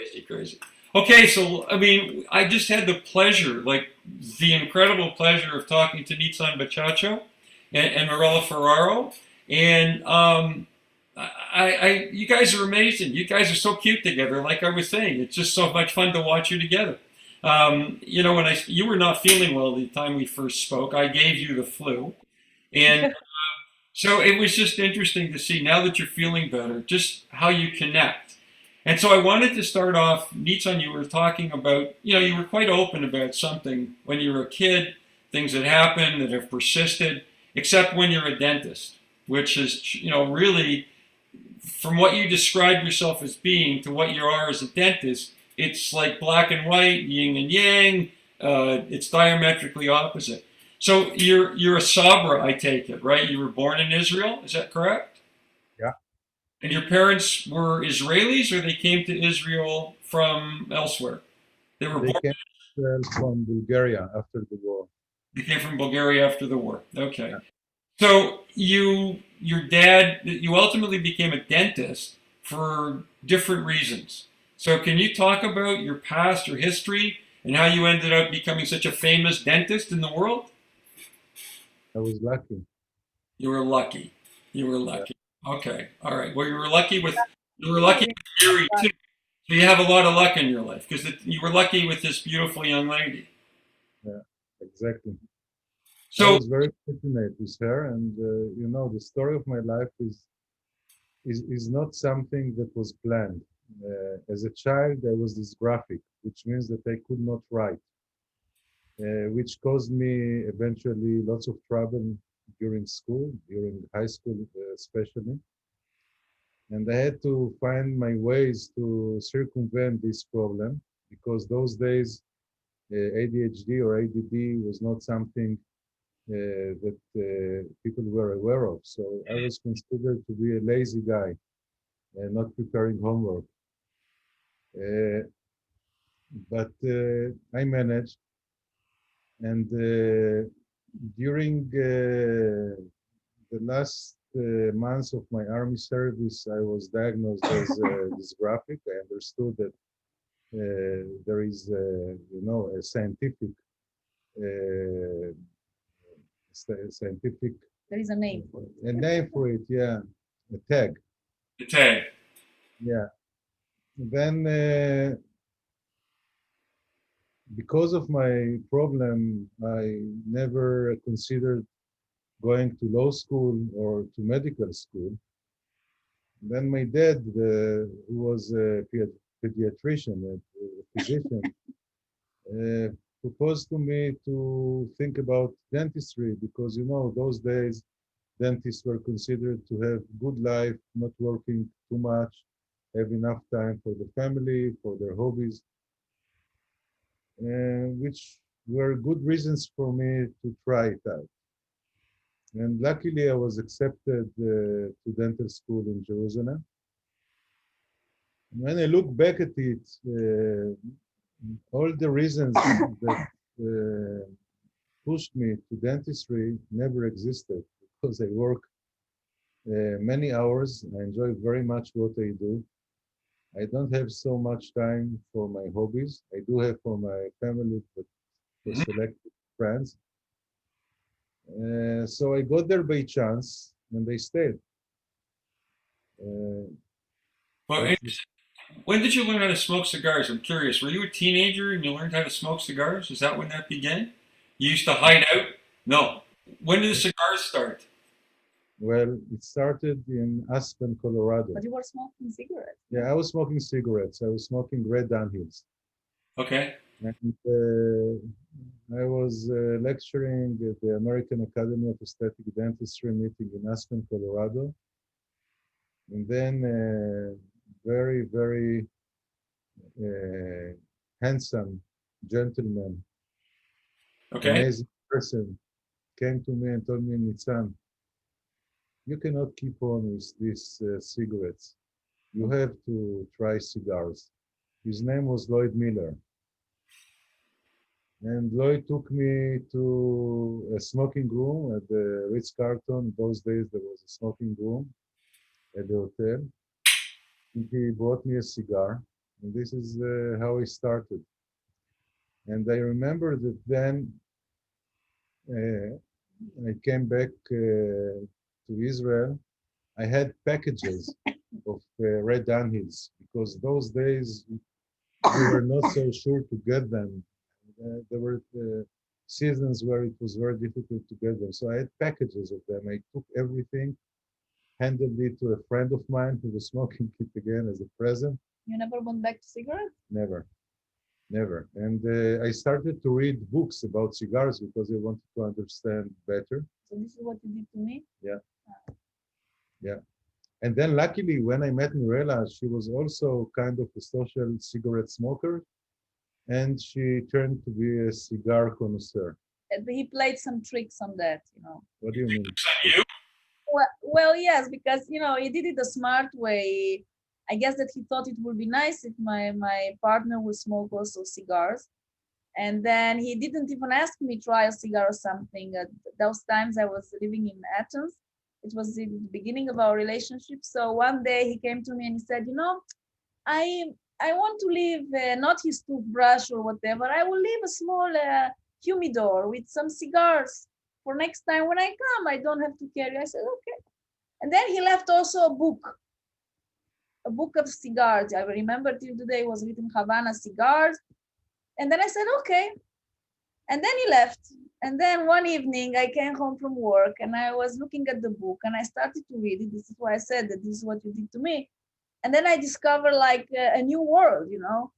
Crazy, crazy. Okay, so I mean, I just had the pleasure, like the incredible pleasure of talking to Nitzan Bachacho and Mirela Ferraro, and you guys are amazing. You guys are so cute together. Like I was saying, it's just so much fun to watch you together. You know, you were not feeling well the time we first spoke, I gave you the flu, and so it was just interesting to see now that you're feeling better, just how you connect. And so I wanted to start off, Nitzan, you were talking about, you know, you were quite open about something when you were a kid, things that happened that have persisted, except when you're a dentist, which is, you know, really, from what you describe yourself as being to what you are as a dentist, it's like black and white, yin and yang, it's diametrically opposite. So you're a Sabra, I take it, right? You were born in Israel, is that correct? Yeah, And your parents were Israelis, or they came to Israel from elsewhere? They were they born. came from Bulgaria after the war. They came from Bulgaria after the war. Yeah. Okay. So your dad, you ultimately became a dentist for different reasons. So can you talk about your past, your history, and how you ended up becoming such a famous dentist in the world? I was lucky. You were lucky. You were Yeah, lucky. Okay. All right. Well, you were lucky with Yuri too. So you have a lot of luck in your life because you were lucky with this beautiful young lady. yeah, exactly. I So was very fortunate with her, and the story of my life is not something that was planned. As a child, I was dysgraphic, which means that I could not write, which caused me eventually lots of trouble during school, during high school especially. And I had to find my ways to circumvent this problem because those days ADHD or ADD was not something that people were aware of. So I was considered to be a lazy guy and not preparing homework. Uh, but I managed. And during the last months of my army service, I was diagnosed as dysgraphic. I understood that there is, a uh, scientific There is a name for it. a name for it. Yeah, a tag. the tag. Yeah. Then, because of my problem, I never considered going to law school or to medical school. Then my dad, who was a pediatrician, a physician, uh, proposed to me to think about dentistry because, those days dentists were considered to have good life, not working too much, have enough time for the family, for their hobbies, which were good reasons for me to try it out. And luckily, I was accepted to dental school in Jerusalem. When I look back at it, all the reasons that pushed me to dentistry never existed because I work many hours. I enjoy very much what I do. I don't have so much time for my hobbies. I do have for my family, but for Mhm. selected friends. So I got there by chance and I stayed. Uh, Well, that's the, when did you learn how to smoke cigars? I'm curious. Were you a teenager and you learned how to smoke cigars? Is that when that began? You used to hide out? No. When did the cigars start? well, it started in Aspen, Colorado. But you were smoking cigarettes. Yeah, I was smoking cigarettes. I was smoking red downhills. Okay. And I was lecturing at the American Academy of Aesthetic Dentistry meeting in Aspen, Colorado. And then very, very uh, handsome gentleman, Okay. amazing person, came to me and told me, Nitzan, you cannot keep on with these cigarettes. You have to try cigars. His name was Lloyd Miller. And Lloyd took me to a smoking room at the Ritz-Carlton. Those days there was a smoking room at the hotel. And he brought me a cigar. And this is how I started. And I remember that then uh, I came back to Israel. I had packages of red anhils because those days we were not so sure to get them. There were seasons where it was very difficult to get them. So I had packages of them. I took everything, handed it to a friend of mine who was smoking it again as a present. You never went back to cigarettes? Never, never. And I started to read books about cigars because I wanted to understand better. So this is what you did to me? Yeah, yeah. And then luckily, when I met Mirela, she was also kind of a social cigarette smoker, and she turned to be a cigar connoisseur. And he played some tricks on that, you know. What do you mean? You? Well, yes, because you know he did it the smart way. I guess that he thought it would be nice if my partner would smoke also cigars, and then he didn't even ask me try a cigar or something. Those times I was living in Athens. It was in the beginning of our relationship. So one day he came to me and he said, you know, I I want to leave not his toothbrush or whatever. I will leave a small humidor with some cigars for next time when I come. I don't have to carry. I said okay. And then he left also a book of cigars. I remember till today it was written Havana cigars. And then I said okay. And then he left. And then one evening I came home from work and I was looking at the book and I started to read it. This is why I said that this is what you did to me. And then I discovered like a new world, you know,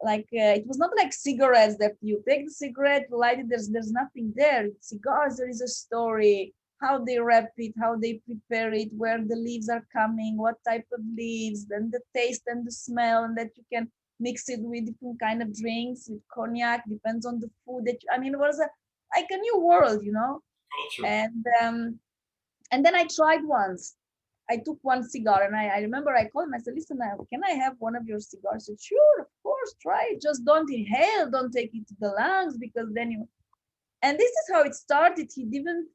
like it was not like cigarettes that you take the cigarette, light it, there's nothing there. Cigars, there is a story, how they wrap it, how they prepare it, where the leaves are coming, what type of leaves, then the taste and the smell, and that you can mix it with different kind of drinks, with cognac, depends on the food that you, I mean, it was like a new world, you know. Culture. And then I tried once. I took one cigar and I remember I called him. I said, listen, can I have one of your cigars? He said, sure, of course, try it. Just don't inhale, don't take it to the lungs because then you. And this is how it started. He didn't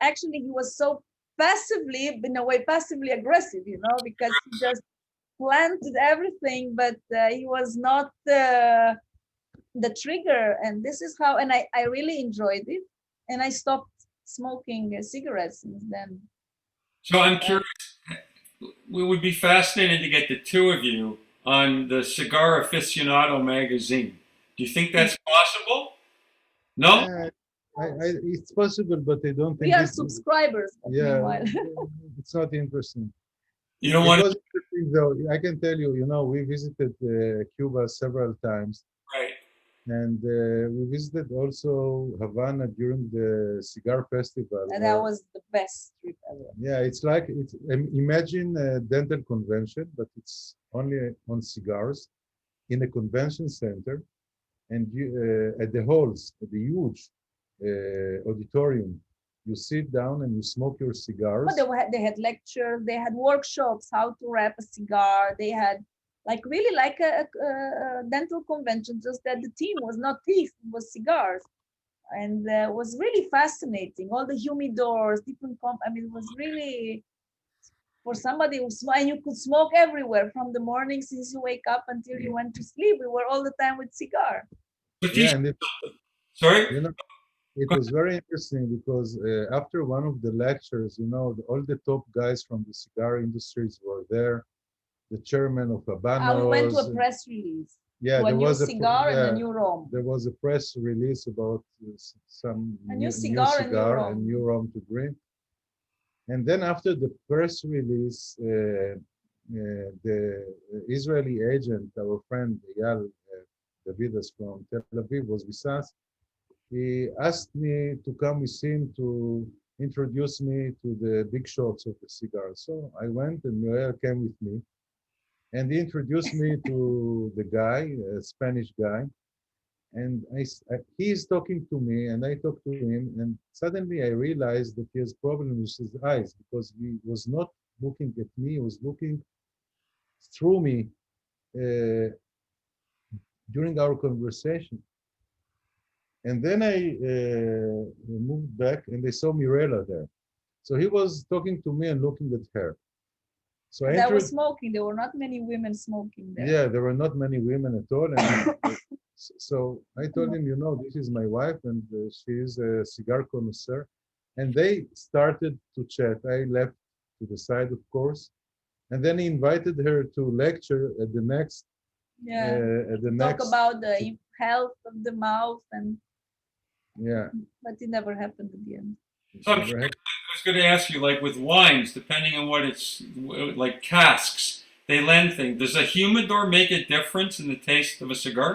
actually, he was so passively, in a way, passively aggressive, you know, because he just planted everything, but he was not the trigger. And this is how, and I really enjoyed it. And I stopped smoking cigarettes since then. So I'm curious. We would be fascinated to get the two of you on the Cigar Aficionado magazine. Do you think that's possible? No? It's possible, but I don't think We are subscribers. Yeah, it's not interesting. You don't It want was interesting, though. I can tell you, you know, we visited Cuba several times, right. and we visited also Havana during the cigar festival. And that was the best trip ever. Yeah, it's like imagine a dental convention, but it's only on cigars in a convention center, and you at the halls, at the huge auditorium, you sit down and you smoke your cigars. But they had lectures, they had workshops, how to wrap a cigar. They had like really like a dental convention, just that the theme was not teeth, it was cigars. And was really fascinating. All the humidors, different, I mean, it was really for somebody who smoked, and you could smoke everywhere from the morning since you wake up until you went to sleep. We were all the time with cigar. Yeah, and Sorry? you know, it was very interesting because after one of the lectures, you know, all the top guys from the cigar industries were there. The chairman of Habanos. We went to a press release. Yeah, there was a cigar and a new rom. There was a press release about some new cigar and new rom to drink. And then after the press release, the Israeli agent, our friend Eyal Davidas from Tel Aviv, was with us. He asked me to come with him to introduce me to the big shots of the cigars. So I went and Mirela came with me. And he introduced me to the guy, a Spanish guy. And he is talking to me and I talk to him. And suddenly I realized that he has problems with his eyes because he was not looking at me, he was looking through me during our conversation. And then I moved back and I saw Mirela there. So he was talking to me and looking at her. So I Because I was entered. smoking. There were not many women smoking there. Yeah, there were not many women at all, and so I told him, this is my wife, and she is a cigar connoisseur, and they started to chat. I left to the side, of course, and then he invited her to lecture at the next Yeah. at the Talk next. about the health of the mouth, and Yeah, but it never happened at the end. So I'm never curious, had. I was going to ask you, like with wines, depending on what it's like casks, they lend things. Does a humidor make a difference in the taste of a cigar?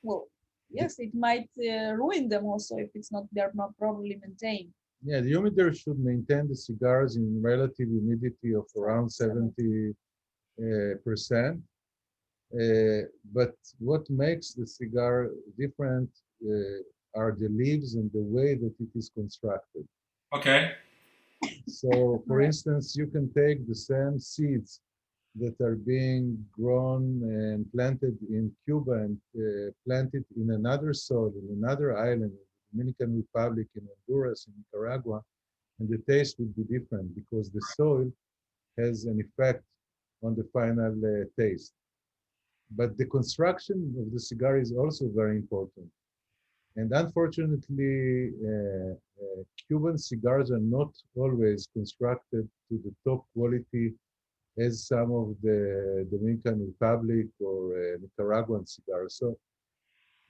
Well, yes, it might ruin them also if they're not properly maintained. Yeah, the humidor should maintain the cigars in relative humidity of around 70%. But what makes the cigar different are the leaves and the way that it is constructed. Okay. So, for Right. instance, you can take the same seeds that are being grown and planted in Cuba and planted in another soil, in another island, in the Dominican Republic, in Honduras, in Nicaragua, and the taste will be different because the soil has an effect on the final taste. But the construction of the cigar is also very important. And unfortunately, Cuban cigars are not always constructed to the top quality as some of the Dominican Republic or Nicaraguan cigars. So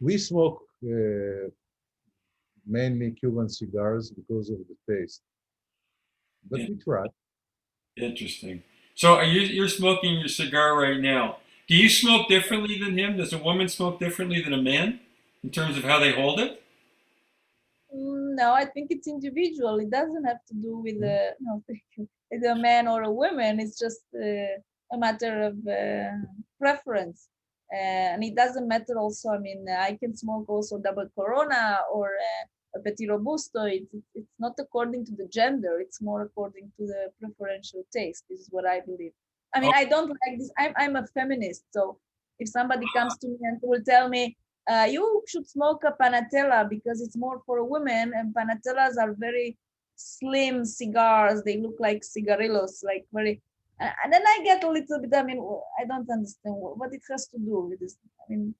we smoke mainly Cuban cigars because of the taste, but Yeah. we try. Interesting. So you're smoking your cigar right now. Do you smoke differently than him? Does a woman smoke differently than a man in terms of how they hold it? No, I think it's individual. It doesn't have to do with no, thank you, with a man or a woman. It's just a matter of preference, and it doesn't matter. Also, I mean, I can smoke also double Corona or a Petit Robusto. It's not according to the gender. It's more according to the preferential taste. This is what I believe. I mean, Oh, I don't like this. I'm a feminist, so if somebody comes to me and will tell me you should smoke a panatella because it's more for women, and panatellas are very slim cigars. They look like cigarillos, like very. And then I get a little bit. I mean, I don't understand what it has to do with this. I mean,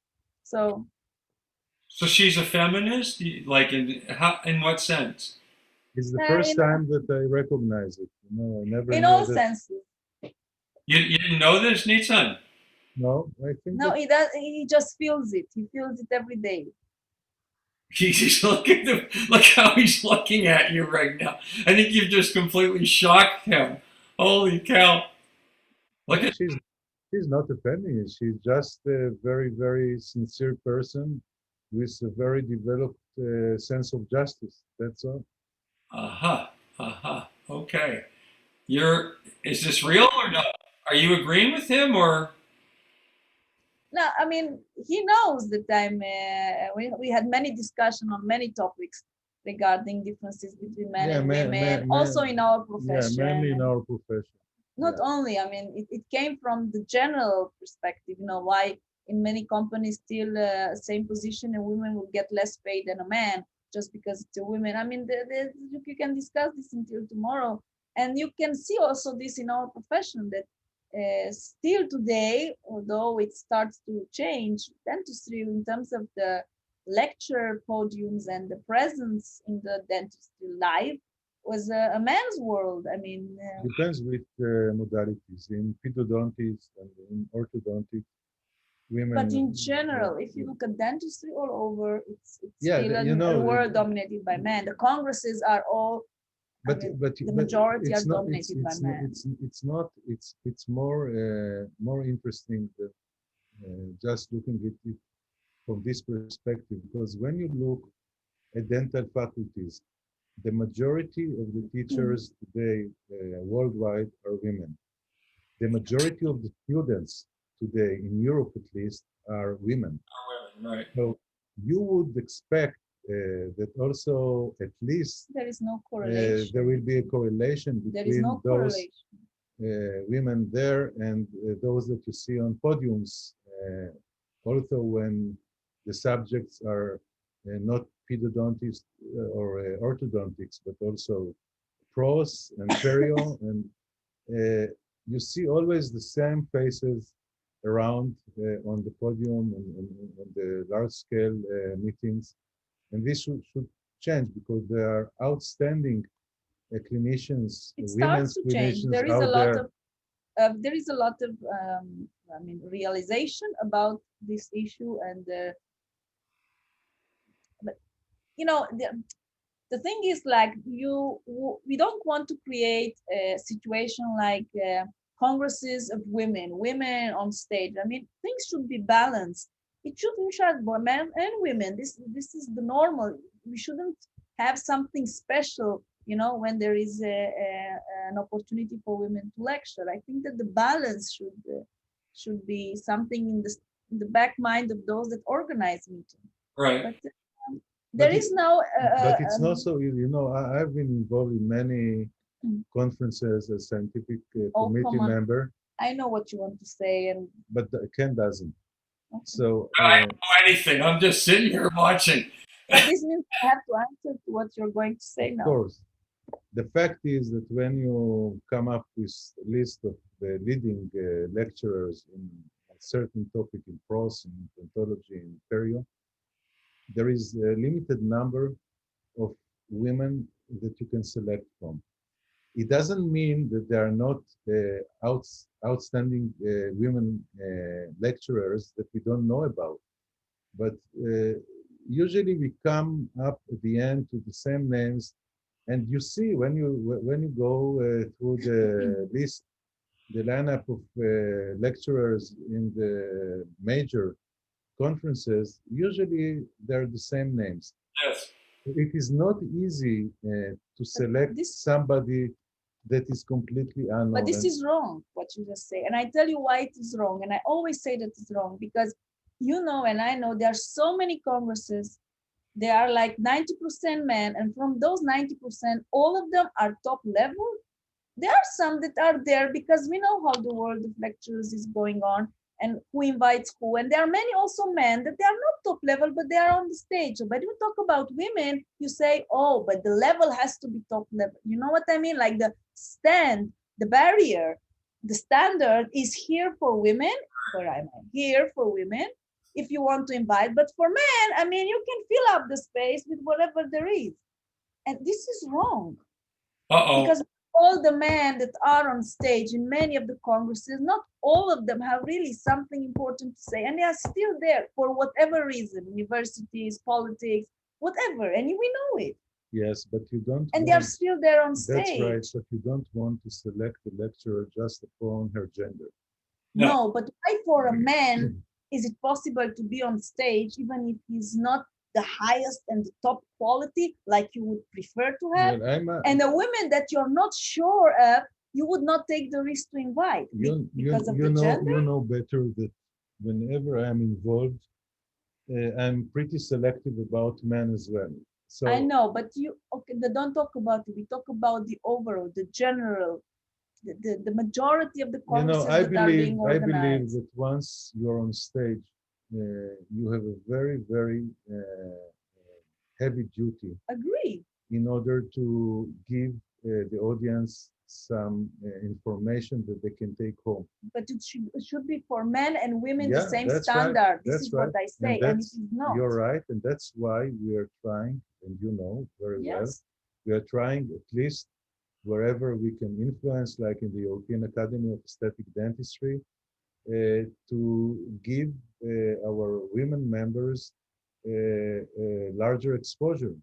so so she's a feminist? Like in what sense? It's the first in time that I recognize it. I never in knew all that. senses. You didn't know this, Nitzan? No, I think No, that he does. He just feels it. He feels it every day. He's look how he's looking at you right now. I think you've just completely shocked him. Holy cow! Look no, at she's not a feminist. She's just a very, very sincere person with a very developed sense of justice. That's all. aha, aha. Okay, you're. Is this real or not? Are you agreeing with him or? No, I mean, he knows that we had many discussion on many topics regarding differences between men Yeah, and women, also in our yeah, mainly profession. in And our profession. not Yeah. only, I mean, it came from the general perspective, why in many companies still same position a woman will get less paid than a man just because it's a woman. I mean, you can discuss this until tomorrow. And you can see also this in our profession that still today, although it starts to change, dentistry in terms of the lecture podiums and the presence in the dentistry live was a man's world. I mean, Depends with modalities. In pedodontics and in orthodontics, but in women, general, if you look at dentistry all over, it's yeah, still a world dominated by men. The congresses are all, I mean, the majority are it's not dominated by men. it's more interesting that just looking at it from this perspective, because when you look at dental faculties, the majority of the teachers today worldwide are women. The majority of the students today in Europe, at least, are women. Right. So you would expect that also at least There is no there will correlation. be a correlation There is between no those correlation. women there and those that you see on podiums. Also, when the subjects are not pedodontists or orthodontics, but also pros and perio, and uh, you see always the same faces around on the podium and on the large-scale meetings, and this should change because there are outstanding clinicians, It starts women's to change. clinicians out there. There is a lot of I mean, realization about this issue, and but you know, the thing is, like, we don't want to create a situation like congresses of women on stage. I mean, things should be balanced. It shouldn't shut men and women. This is the normal. We shouldn't have something special, you know, when there is an opportunity for women to lecture. I think that the balance should be something in the back mind of those that organize meetings. Right. But there is no. But it's not so easy. You know, I've been involved in many conferences as scientific committee member. I know what you want to say, and but Ken doesn't. Okay. So I don't know anything. I'm just sitting here watching. But this means I have to answer to what you're going to say now. Of course. The fact is that when you come up with a list of the leading lecturers in a certain topic in prose, in ontology, in perio, there is a limited number of women that you can select from. It doesn't mean that there are not outstanding women lecturers that we don't know about, but usually we come up at the end to the same names, and you see when you go through the list, the lineup of lecturers in the major conferences, usually they're the same names. Yes. It is not easy to select somebody that is completely unknown. But this is wrong, what you just say. And I tell you why it is wrong. And I always say that it's wrong because you know, and I know there are so many congresses, they are like 90% men. And from those 90%, all of them are top level. There are some that are there because we know how the world of lecturers is going on and who invites who. And there are many also men that they are not top level, but they are on the stage. But when you talk about women, you say, oh, but the level has to be top level. You know what I mean? Like the stand, the barrier, the standard is here for women, where I'm here for women, if you want to invite. But for men, I mean, you can fill up the space with whatever there is. And this is wrong. Because all the men that are on stage in many of the congresses, not all of them have really something important to say, and they are still there for whatever reason, universities, politics, whatever, and we know it. Yes, but you don't. And they are still there on stage. That's right, but you don't want to select the lecturer just upon her gender. No, but why for a man is it possible to be on stage even if he's not the highest and the top quality like you would prefer to have? Well, and the women that you're not sure of, you would not take the risk to invite because of the gender? You know better that whenever I'm involved, I'm pretty selective about men as well. So I know, but don't talk about it. We talk about the overall, the general, the majority of the congresses I being organized. I believe that once you're on stage, you have a very, very heavy duty. Agree. In order to give the audience some information that they can take home. But it should be for men and women the same standard. Right. This is what I say, and it is not. You're right, and that's why we are trying, and you know very well, we are trying at least wherever we can influence, like in the European Academy of Aesthetic Dentistry, to give our women members larger exposure,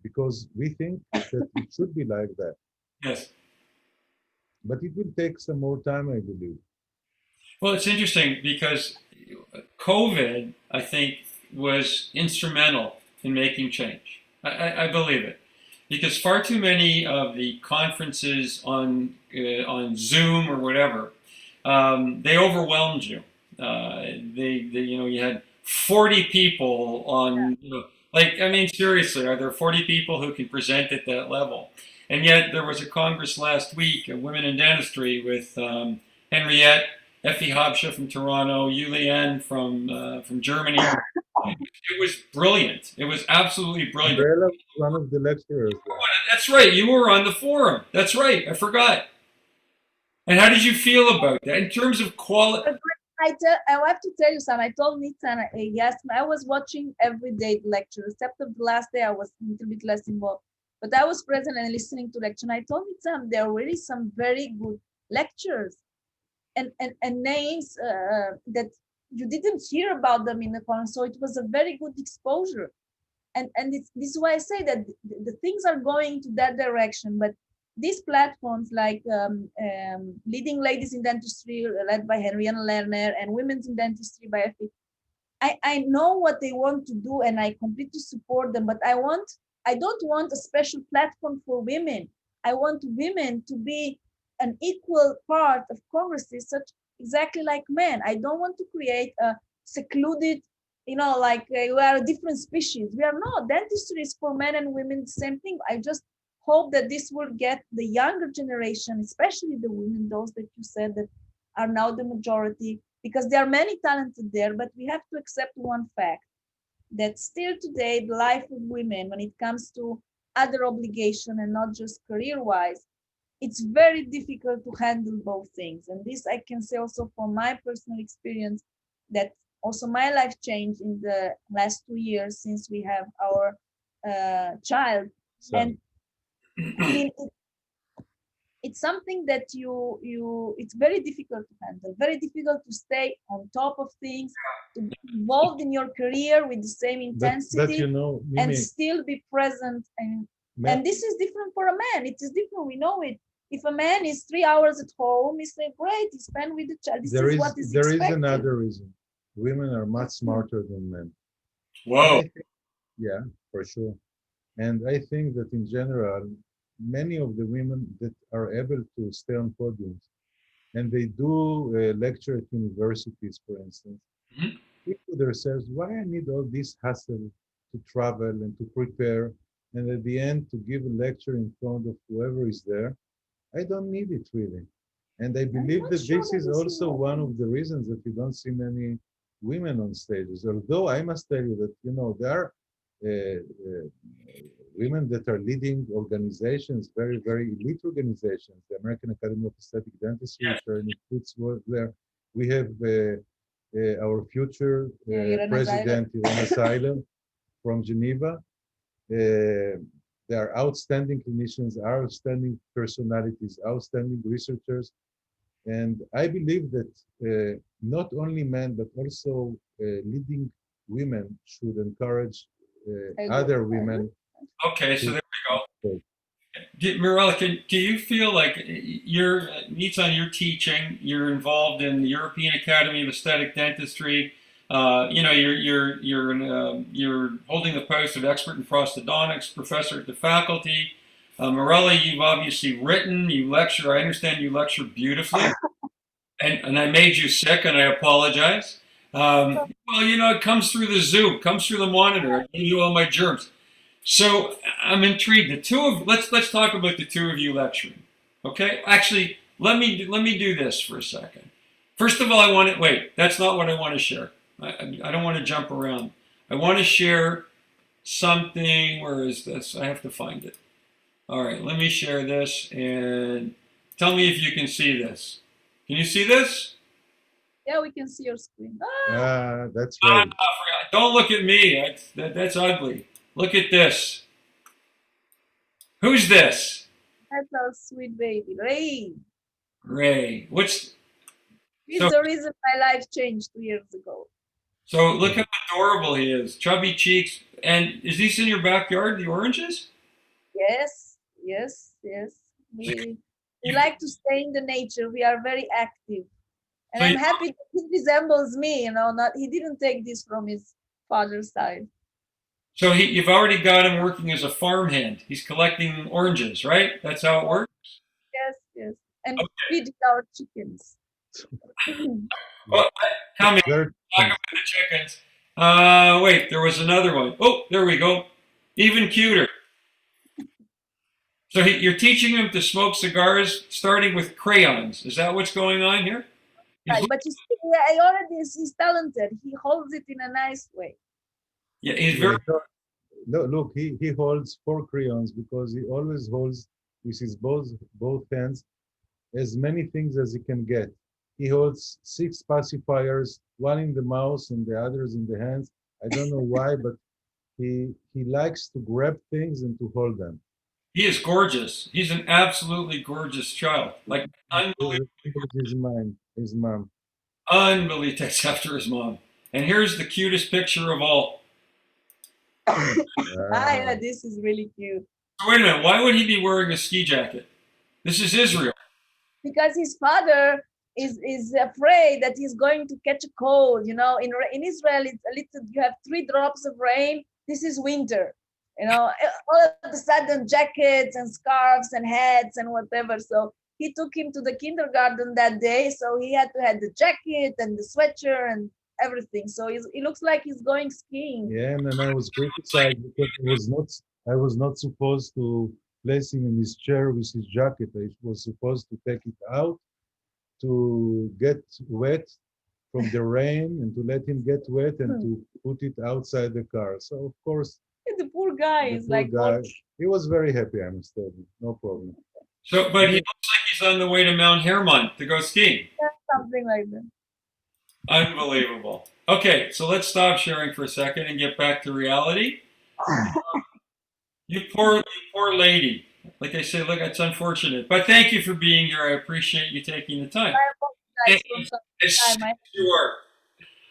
because we think that it should be like that. Yes. But it will take some more time, I believe. Well, it's interesting because COVID, I think, was instrumental in making change. I believe it. Because far too many of the conferences on Zoom or whatever, they overwhelmed you. You had 40 people on, I mean, seriously, are there 40 people who can present at that level? And yet there was a congress last week of women in dentistry with Henriette, Effie Habsha from Toronto, Yulian from Germany. It was brilliant. It was absolutely brilliant. Mirela was one of the lecturers. That's right. You were on the forum. That's right. I forgot. And how did you feel about that in terms of quality? I have to tell you something. I told Nitzan, yes, I was watching every day the lecture, except of the last day I was a little bit less involved. But I was present and listening to lecture. And I told Nitzan there are really some very good lectures and names that you didn't hear about them in the conference. So it was a very good exposure. And this is why I say that the things are going to that direction. But these platforms like Leading Ladies in Dentistry, led by Henrietta Lerner, and Women's in Dentistry by Effie, I know what they want to do and I completely support them, but I don't want a special platform for women. I want women to be an equal part of congresses, such exactly like men. I don't want to create a secluded, like we are a different species. We are not. Dentistry is for men and women, the same thing. I just hope that this will get the younger generation, especially the women, those that you said that are now the majority, because there are many talented there, but we have to accept one fact, that still today, the life of women, when it comes to other obligation and not just career-wise, it's very difficult to handle both things. And this I can say also from my personal experience, that also my life changed in the last 2 years since we have our child. So, And I mean, it's something that it's very difficult to handle, very difficult to stay on top of things, to be involved in your career with the same intensity, and Mimi, still be present. And this is different for a man. It is different. We know it. If a man is 3 hours at home, he say, great, he spend with the child. This is what is there is expected. another reason. Women are much smarter than men. Whoa. Yeah, for sure. And I think that in general, many of the women that are able to stay on podiums and they do lecture at universities, for instance, Mhm. think to themselves, why I need all this hassle to travel and to prepare, and at the end to give a lecture in front of whoever is there. I don't need it really. And I believe that this is also one of the reasons that you don't see many women on stages. Although I must tell you that, there are women that are leading organizations, very, very elite organizations, the American Academy of Aesthetic Dentistry, which are in its work there. We have our future president, Irena Seiler, from Geneva. They are outstanding clinicians, outstanding personalities, outstanding researchers. And I believe that not only men, but also leading women should encourage other women. Okay, so there we go. Mirela, do you feel like Nitzan, you're teaching, you're involved in the European Academy of Aesthetic Dentistry, you're holding the post of expert in prosthodontics, professor at the faculty. Mirela, you've obviously written, you lecture. I understand you lecture beautifully, and I made you sick, and I apologize. Well, it comes through the Zoom, comes through the monitor. I give you all my germs. So I'm intrigued. Let's talk about the two of you lecturing. Okay, actually, let me do this for a second. First of all, I want to wait. That's not what I want to share. I don't want to jump around. I want to share something. Where is this? I have to find it. All right, let me share this and tell me if you can see this. Can you see this? Yeah, we can see your screen. That's right. Don't look at me. That's ugly. Look at this. Who's this? That's our sweet baby, Ray. Ray. He's the reason my life changed 2 years ago. So look how adorable he is. Chubby cheeks. And is this in your backyard, the oranges? Yes. We like to stay in the nature. We are very active. And so I'm happy that he resembles me, he didn't take this from his father's side. So you've already got him working as a farmhand. He's collecting oranges, right? That's how it works? Yes. And feeding our chickens. Well, come here. Talk about the chickens. Wait, there was another one. Oh, there we go. Even cuter. So you're teaching him to smoke cigars, starting with crayons. Is that what's going on here? Right, but you see, he's talented. He holds it in a nice way. Yeah, he's very. Look, he holds 4 crayons because he always holds with his both hands as many things as he can get. He holds 6 pacifiers, one in the mouth and the others in the hands. I don't know why, but he likes to grab things and to hold them. He is gorgeous. He's an absolutely gorgeous child. Like unbelievable, His mind, his mom. unbelievable. Takes after his mom. And here's the cutest picture of all. Ah, yeah, Wow. this is really cute. So wait a minute. Why would he be wearing a ski jacket? This is Israel. Because his father is afraid that he's going to catch a cold. You know, in Israel, it's a little. You have 3 drops of rain. This is winter. You know, all of a sudden jackets and scarves and hats and whatever. So he took him to the kindergarten that day. So he had to have the jacket and the sweater and everything. So he looks like he's going skiing. Yeah, and then I was criticized because I was not supposed to place him in his chair with his jacket. I was supposed to take it out to get wet from the rain and to let him get wet and to put it outside the car. So of course, The poor guy the is poor like, guy, he was very happy, I must tell you. No problem. So, but he looks like he's on the way to Mount Hermon to go skiing. something like that. Unbelievable. Okay, so let's stop sharing for a second and get back to reality. You poor lady. Like I say, look, it's unfortunate. But thank you for being here. I appreciate you taking the time. I apologize for some Yes, time. you are.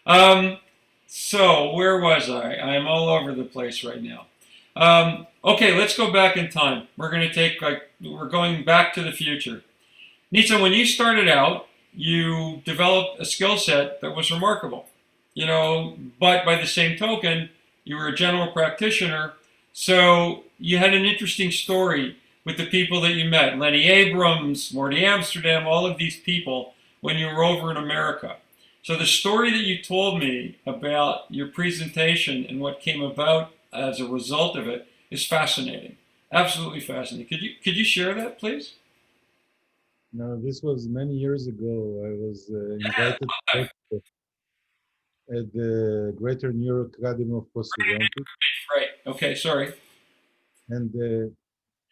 Um, so where was I? I'm all over the place right now. Okay, let's go back in time. We're going back to the future. Nitzan, when you started out, you developed a skill set that was remarkable. You know, but by the same token, you were a general practitioner, so you had an interesting story with the people that you met, Lenny Abrams, Morty Amsterdam, all of these people when you were over in America. So the story that you told me about your presentation and what came about as a result of it is fascinating. Absolutely fascinating. Could you share that, please? Now, this was many years ago. I was invited to talk at the Greater New York Academy of Postodontics, Right. Okay. Sorry. and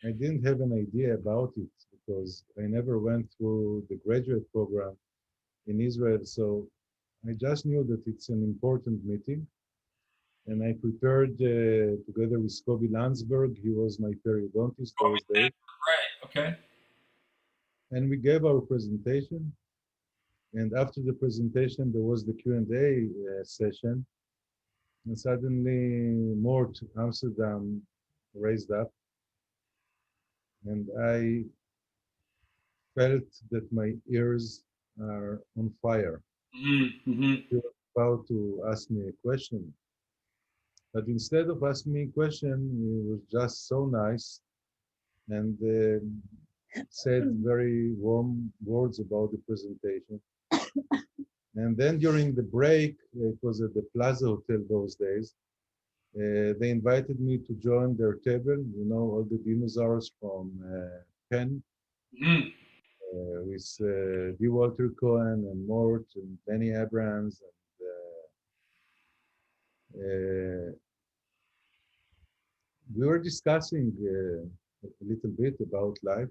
I didn't have an idea about it because I never went through the graduate program in Israel. So I just knew that it's an important meeting. And I prepared together with Kobe Landsberg. He was my periodontist those days. Right. Okay. And we gave our presentation. And after the presentation, there was the Q&A session. And suddenly Mort Amsterdam raised up. And I felt that my ears are on fire. Mm-hmm. He was about to ask me a question. But instead of asking me a question, he was just so nice and said very warm words about the presentation. And then during the break, it was at the Plaza Hotel those days, they invited me to join their table, you know, all the dinosaurs from Penn, Mm-hmm. with D. Walter Cohen and Mort and Benny Abrams. And we were discussing a little bit about life.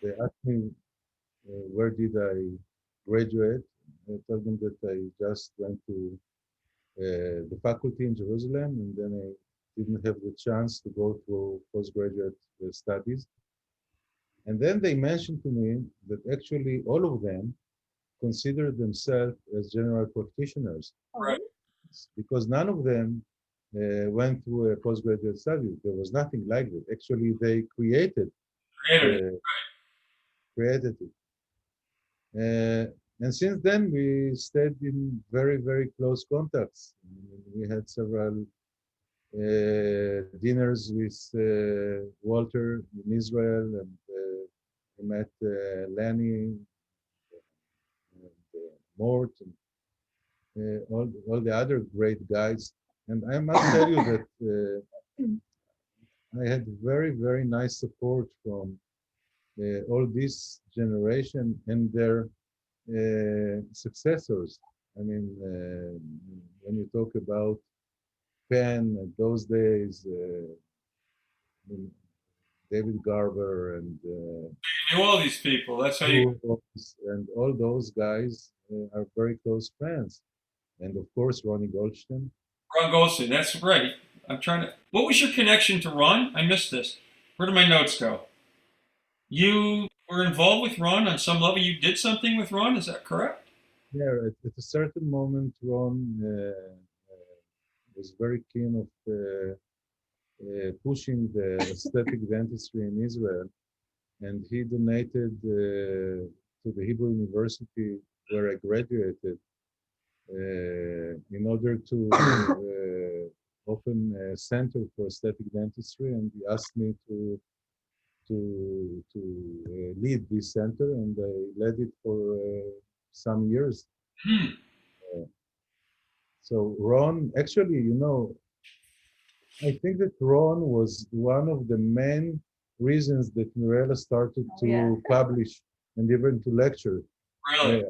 They asked me where did I graduate. I told them that I just went to the faculty in Jerusalem, and then I didn't have the chance to go through postgraduate studies. And then they mentioned to me that actually all of them consider themselves as general practitioners Right. because none of them went through a postgraduate study. There was nothing like that. Actually, they Created it. created it. And since then, we stayed in very, very close contacts. We had several dinners with Walter in Israel, and we met Lenny and Mort and all the other great guys. And I must tell you that I had very, very nice support from all this generation and their successors. I mean, when you talk about Penn at those days, David Garber and knew all these people. That's how you. and all those guys are very close friends. And of course, Ronnie Goldstein. Ron Golson. That's right. I'm trying to. What was your connection to Ron? I missed this. Where did my notes go? You were involved with Ron on some level. You did something with Ron. Is that correct? Yeah, at a certain moment, Ron was very keen of pushing the aesthetic dentistry in Israel, and he donated to the Hebrew University where I graduated in order to open a center for aesthetic dentistry, and he asked me to lead this center, and I led it for some years. Hmm. So Ron, actually, I think that Ron was one of the main reasons that Mirela started to publish and even to lecture. Really?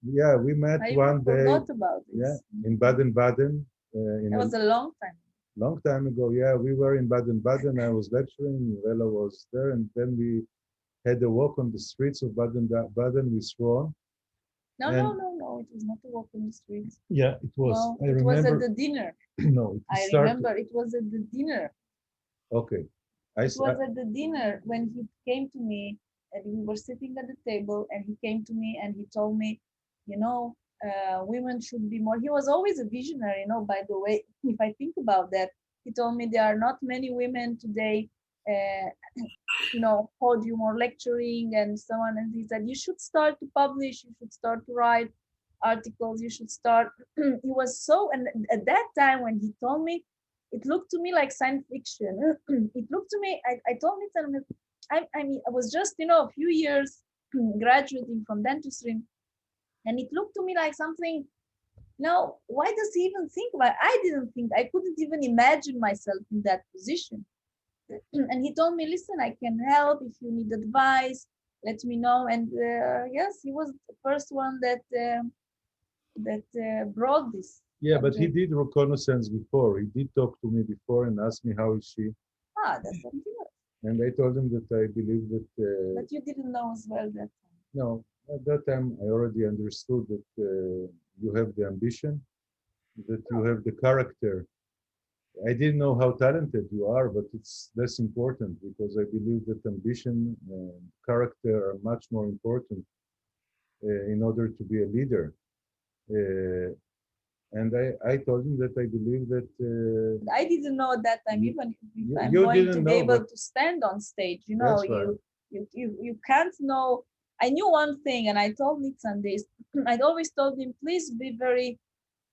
Yeah, we met I one day. forgot about this. Yeah, in Baden-Baden. It was a long time. Long time ago. Yeah, we were in Baden-Baden. I was lecturing. Mirela was there, and then we had a walk on the streets of Baden-Baden with Ron. No, no, no, no. It was not a walk on the streets. Yeah, it was. No, I it remember. was at the dinner. No, I remember it was at the dinner. Okay. It was at the dinner when he came to me, and we were sitting at the table, and he came to me and he told me, women should be more. He was always a visionary, by the way. If I think about that, he told me there are not many women today, podium or lecturing and so on. And he said, you should start to publish, you should start to write articles, you should start. He was so, and at that time when he told me, it looked to me like science fiction. It looked to me, I told Nitzan, I was just, a few years graduating from dentistry, and it looked to me like something. Now, why does he even think about it? I didn't think, I couldn't even imagine myself in that position. And he told me, listen, I can help. If you need advice, let me know. And yes, he was the first one that brought this. Yeah, but he did reconnaissance before. He did talk to me before and asked me how is she. That's something else. And I told him that I believe that. But you didn't know as well that time. No, at that time I already understood that you have the ambition, that you have the character. I didn't know how talented you are, but it's less important because I believe that ambition and character are much more important in order to be a leader. And I told him that I believe that. I didn't know at that time, even if I'm you going to be able but, to stand on stage. That's right. You can't know. I knew one thing, and I told Nitzan this. I'd always told him, please be very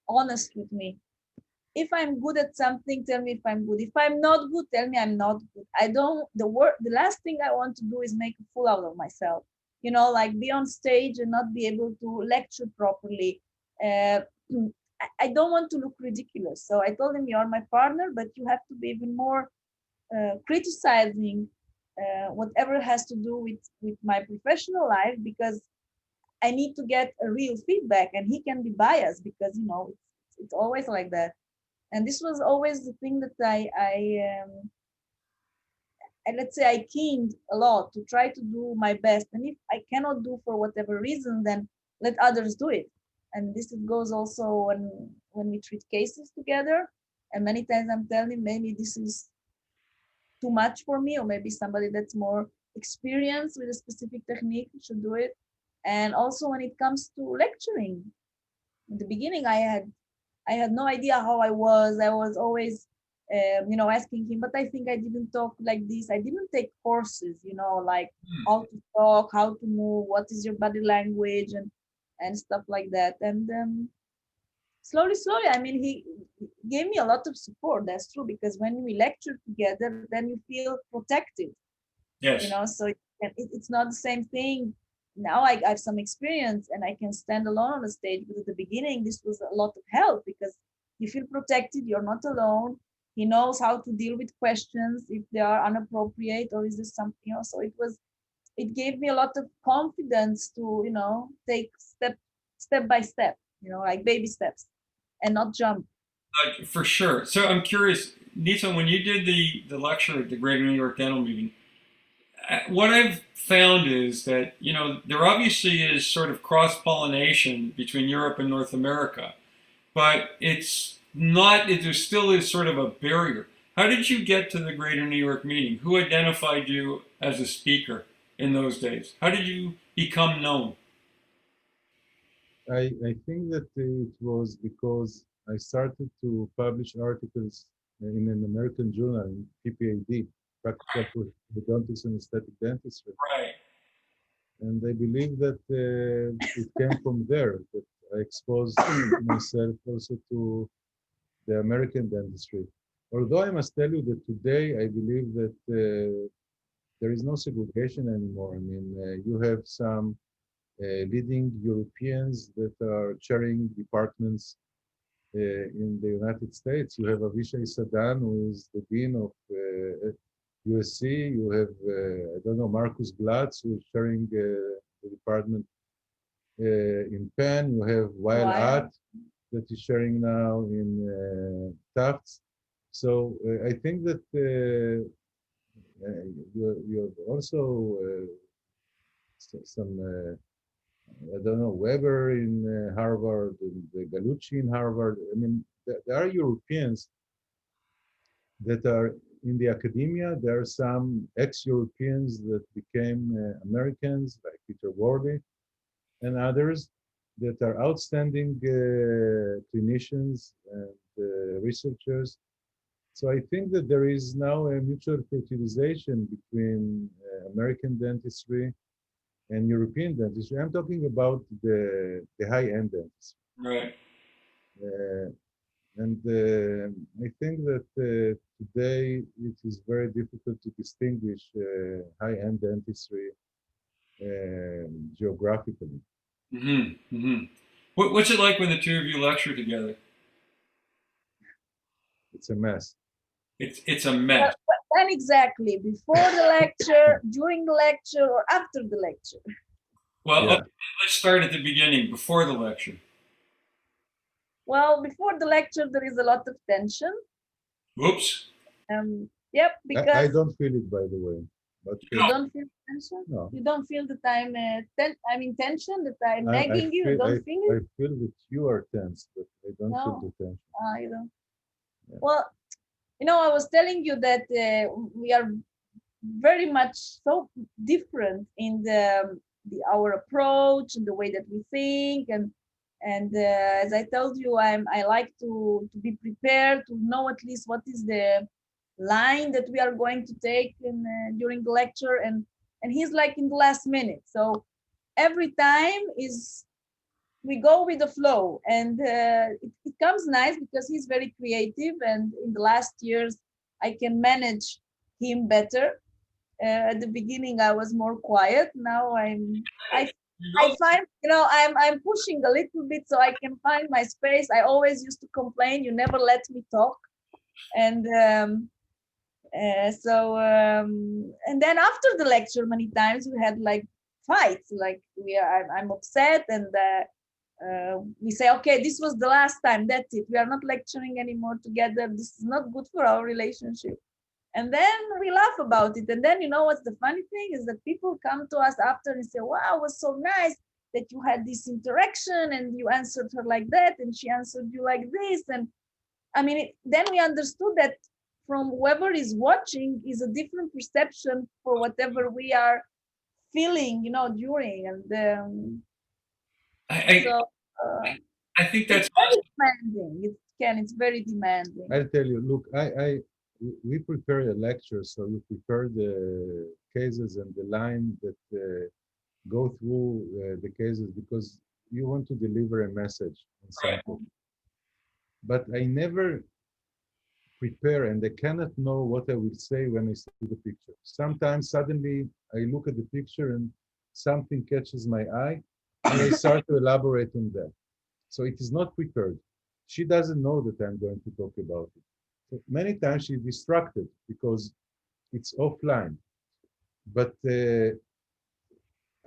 honest with me. If I'm good at something, tell me if I'm good. If I'm not good, tell me I'm not good. The last thing I want to do is make a fool out of myself. Like be on stage and not be able to lecture properly. I don't want to look ridiculous. So I told him, you're my partner, but you have to be even more criticizing whatever has to do with my professional life, because I need to get a real feedback, and he can be biased because, it's always like that. And this was always the thing that let's say I keened a lot to try to do my best. And if I cannot do for whatever reason, then let others do it. And this goes also when we treat cases together. And many times I'm telling him, maybe this is too much for me, or maybe somebody that's more experienced with a specific technique should do it. And also when it comes to lecturing, in the beginning, I had no idea how I was. I was always, asking him, but I think I didn't talk like this. I didn't take courses, like how to talk, how to move, what is your body language, and stuff like that. And slowly, he gave me a lot of support. That's true, because when we lecture together, then you feel protected. Yes. So it's not the same thing. Now I have some experience and I can stand alone on the stage, but at the beginning this was a lot of help because you feel protected, you're not alone. He knows how to deal with questions if they are inappropriate, or is this something, so it gave me a lot of confidence to, take step by step, like baby steps and not jump. For sure. So I'm curious, Nitzan, when you did the lecture at the Greater New York Dental Meeting, what I've found is that, you know, there obviously is sort of cross pollination between Europe and North America, but it's not, there still is sort of a barrier. How did you get to the Greater New York meeting? Who identified you as a speaker in those days? How did you become known? I think that it was because I started to publish articles in an American journal, in PPAD, Practical Orthodontics and Aesthetic Dentistry. Right. And I believe that it came from there, that I exposed myself also to the American dentistry. Although I must tell you that today I believe that there is no segregation anymore. I mean, you have some leading Europeans that are chairing departments in the United States. You have Avishai Sadan, who is the dean of USC. You have, I don't know, Marcus Glatz, who is chairing the department in Penn. You have Wael At, that is sharing now in Tufts. So I think that you have also some I don't know, Weber in Harvard, and Galucci in Harvard. I mean, there are Europeans that are in the academia. There are some ex-Europeans that became Americans, like Peter Worley, and others that are outstanding clinicians and researchers. So I think that there is now a mutual fertilization between American dentistry and European dentistry. I'm talking about the high-end dentistry. Right. And I think that today it is very difficult to distinguish high-end dentistry geographically. Mm-hmm. Mm-hmm. What's it like when the two of you lecture together? It's a mess. It's a mess. When exactly? Before the lecture, during the lecture, or after the lecture? Well, Yeah. okay, let's start at the beginning, before the lecture. Well, before the lecture, there is a lot of tension. Whoops. Yep, I because don't feel it, by the way. But you No. don't feel tension. no, You don't feel that I'm tension, that I'm I nagging you. You feel, don't feel I it. feel that you are tense, but I don't feel No. the tension. You don't. Yeah. Well, you know, I was telling you that we are very much so different in our approach and the way that we think, and as I told you, I like to be prepared, to know at least what is the line that we are going to take in during the lecture, and he's like in the last minute. So every time is we go with the flow, and it comes nice because he's very creative, and in the last years I can manage him better. At the beginning I was more quiet. Now I find, you know, I'm pushing a little bit so I can find my space. I always used to complain, you never let me talk. And and then after the lecture, many times we had like fights, like I'm upset, and we say, okay, this was the last time, that's it, we are not lecturing anymore together, this is not good for our relationship. And then we laugh about it. And then, you know, what's the funny thing is that people come to us after and say, wow, it was so nice that you had this interaction and you answered her like that and she answered you like this. And I mean, then we understood that from whoever is watching is a different perception for whatever we are feeling, you know, during. And so I think that's it's very demanding. It's very demanding. I'll tell you, look, we prepare a lecture, so you prepare the cases and the line that go through the cases because you want to deliver a message in something. But I never prepare, and I cannot know what I will say when I see the picture. Sometimes suddenly I look at the picture and something catches my eye, and I start to elaborate on that. So it is not prepared. She doesn't know that I'm going to talk about it. So many times she's distracted because it's offline. But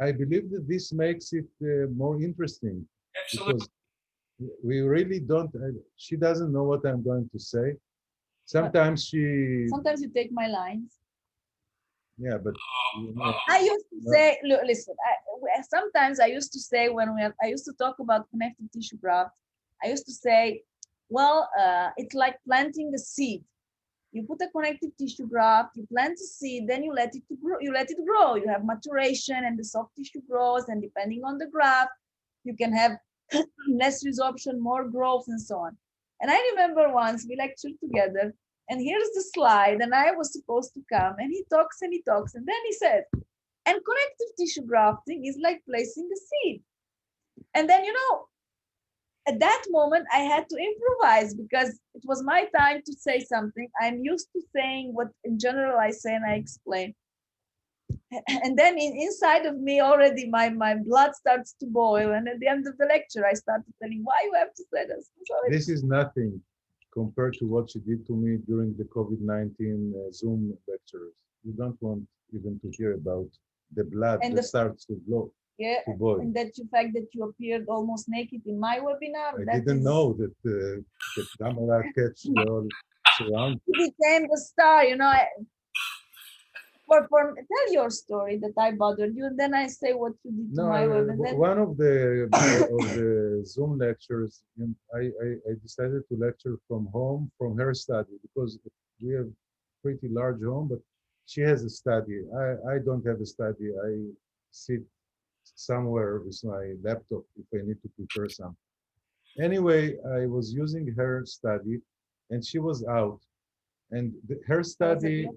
I believe that this makes it more interesting. absolutely. Because we really don't, she doesn't know what I'm going to say. Sometimes you take my lines. Yeah, but you know, I used to no, say, look, listen, sometimes I used to say I used to talk about connective tissue graft, I used to say, well, it's like planting a seed. You put a connective tissue graft, you plant a seed, then you let it to grow. You let it grow. You have maturation, and the soft tissue grows. And depending on the graft, you can have less resorption, more growth, and so on. And I remember once we lectured together, and here's the slide, and I was supposed to come, and he talks and he talks, and then he said, and connective tissue grafting is like placing a seed. And then, at that moment, I had to improvise because it was my time to say something. I'm used to saying what in general I say and I explain. And then inside of me already, my blood starts to boil. And at the end of the lecture, I started telling why you have to say this. So this is nothing compared to what she did to me during the COVID-19 Zoom lectures. You don't want even to hear about the blood and that the starts to blow, yeah, to boil. and that the fact that you appeared almost naked in my webinar. I that didn't is- know that the camera catch the whole surround. You became the star, tell your story that I bothered you, and then I say what you did to No, my web, and then one of the Zoom lectures, I decided to lecture from home, from her study, because we have pretty large home, but she has a study. I don't have a study. I sit somewhere with my laptop if I need to prepare something. Anyway, I was using her study, and she was out, and her study,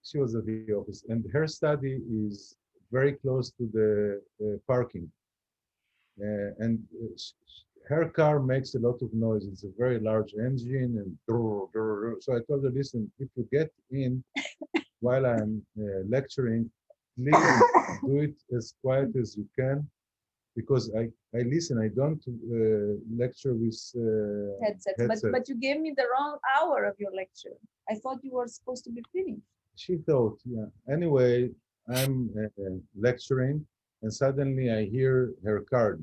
she was at the office, and her study is very close to the parking. And her car makes a lot of noise. It's a very large engine, and so I told her, listen, if you get in while I'm lecturing, please do it as quiet as you can, because I listen. I don't lecture with headsets. headset. But you gave me the wrong hour of your lecture. I thought you were supposed to be finished. She thought, yeah. Anyway, I'm lecturing, and suddenly I hear her car.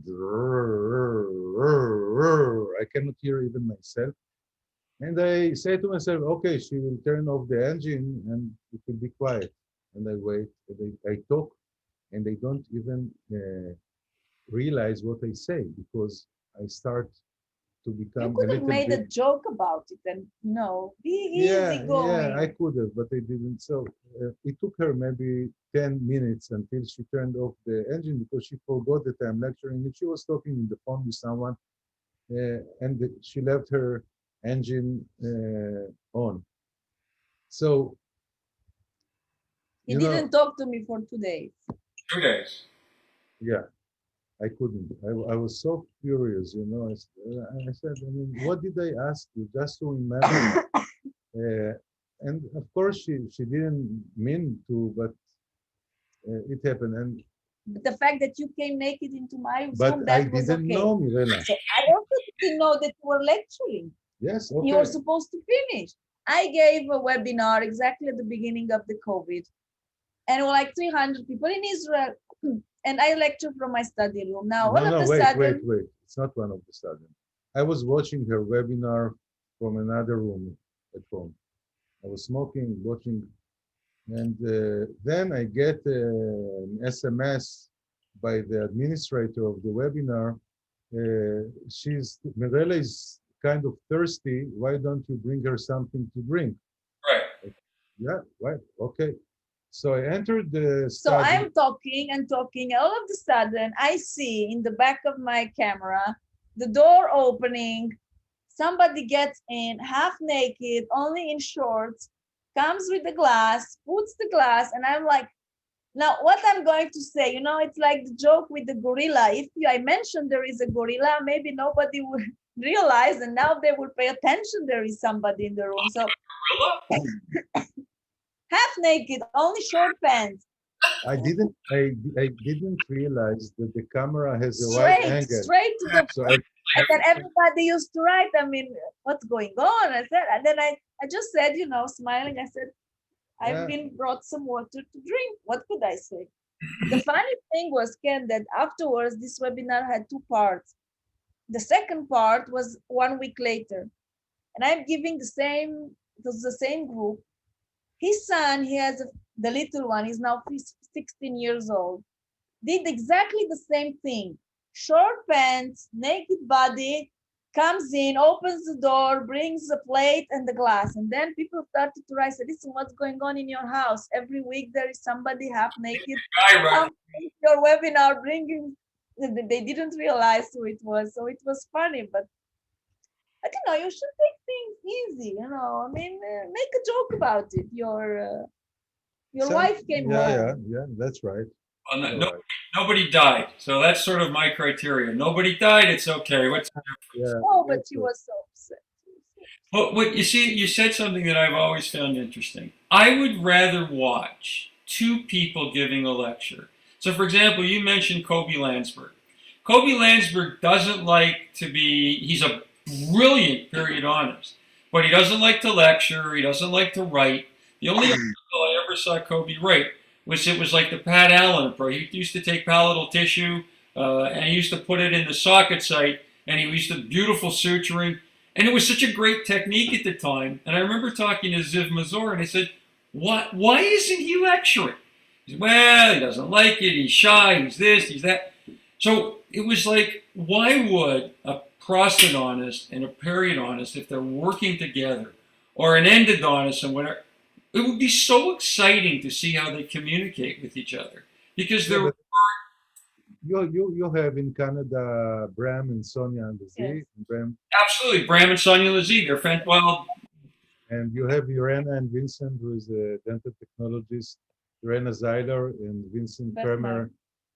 I cannot hear even myself. And I say to myself, okay, she will turn off the engine and it will be quiet. And I wait, and I talk, and they don't even realize what I say, because I start to You become a could have little made bit. a joke about it and be Yeah, easy going. yeah, I could have, but I didn't. So it took her maybe 10 minutes until she turned off the engine, because she forgot that I'm lecturing. And she was talking in the phone with someone, and she left her engine on. So, He you know, didn't talk to me for 2 days. 2 days. yeah, I couldn't. I was so furious, I said, I mean, what did I ask you? Just to remember. And of course, she didn't mean to, but it happened. And But the fact that you came naked into my but Zoom, I that was didn't okay. know, Mirela. So I also didn't know that you were lecturing. Yes, You were okay. supposed to finish. I gave a webinar exactly at the beginning of the COVID, and were like 300 people in Israel. And I lectured from my study room. Now, all of No, a wait, sudden, wait. It's not one of the sudden. I was watching her webinar from another room at home. I was smoking, watching, and then I get an SMS by the administrator of the webinar. Mirela is kind of thirsty. Why don't you bring her something to drink? Right. Yeah, right. Okay. So I entered the so study. I'm talking and talking. All of a sudden, I see in the back of my camera the door opening. Somebody gets in half naked, only in shorts, comes with the glass, puts the glass, and I'm like, now what I'm going to say, it's like the joke with the gorilla. If I mention there is a gorilla, maybe nobody will realize, and now they will pay attention there is somebody in the room. So half naked, only short pants. I didn't realize that the camera has a wide angle. Straight to the So and then everybody used to write, I mean, what's going on? I said, and then I just said, smiling, I said, I've been brought some water to drink. What could I say? The funny thing was, Ken, that afterwards this webinar had 2 parts. The second part was 1 week later. And I'm giving it was the same group. His son, he has a the little one is now 16 years old, did exactly the same thing. Short pants, naked body, comes in, opens the door, brings a plate and the glass. And then people started to write, listen, what's going on in your house? Every week there is somebody half naked. Guy running. Your webinar bringing, they didn't realize who it was. So it was funny, but I don't know, you should take things easy, you know. I mean, make a joke about it. Your Some- wife came yeah, home. yeah, that's right. Well, All no, right. nobody died, so that's sort of my criteria. Nobody died, it's okay. What's Yeah, Oh, but that's she right. was so upset. Well, what you see, you said something that I've always found interesting. I would rather watch two people giving a lecture. So, for example, you mentioned Kobe Landsberg. Kobe Landsberg doesn't like to be, he's a brilliant periodontist, but he doesn't like to lecture, he doesn't like to write. The only article I ever saw Kobe write was it was like the Pat Allen approach. He used to take palatal tissue and he used to put it in the socket site, and he used to beautiful suturing. And it was such a great technique at the time. And I remember talking to Ziv Mazur, and I said, "What? Why isn't he lecturing?" He said, "Well, he doesn't like it. He's shy. He's this. He's that." So it was like, why would a prosthodontist and a periodontist, if they're working together, or an endodontist and whatever, it would be so exciting to see how they communicate with each other because Yeah, they're but you have in Canada Bram and Sonia and Yes. Z, Bram, absolutely Bram and Sonia Lazzie. They're well, and you have Irena and Vincent, who is a dental technologist, Irena Zeiler and Vincent Best Kramer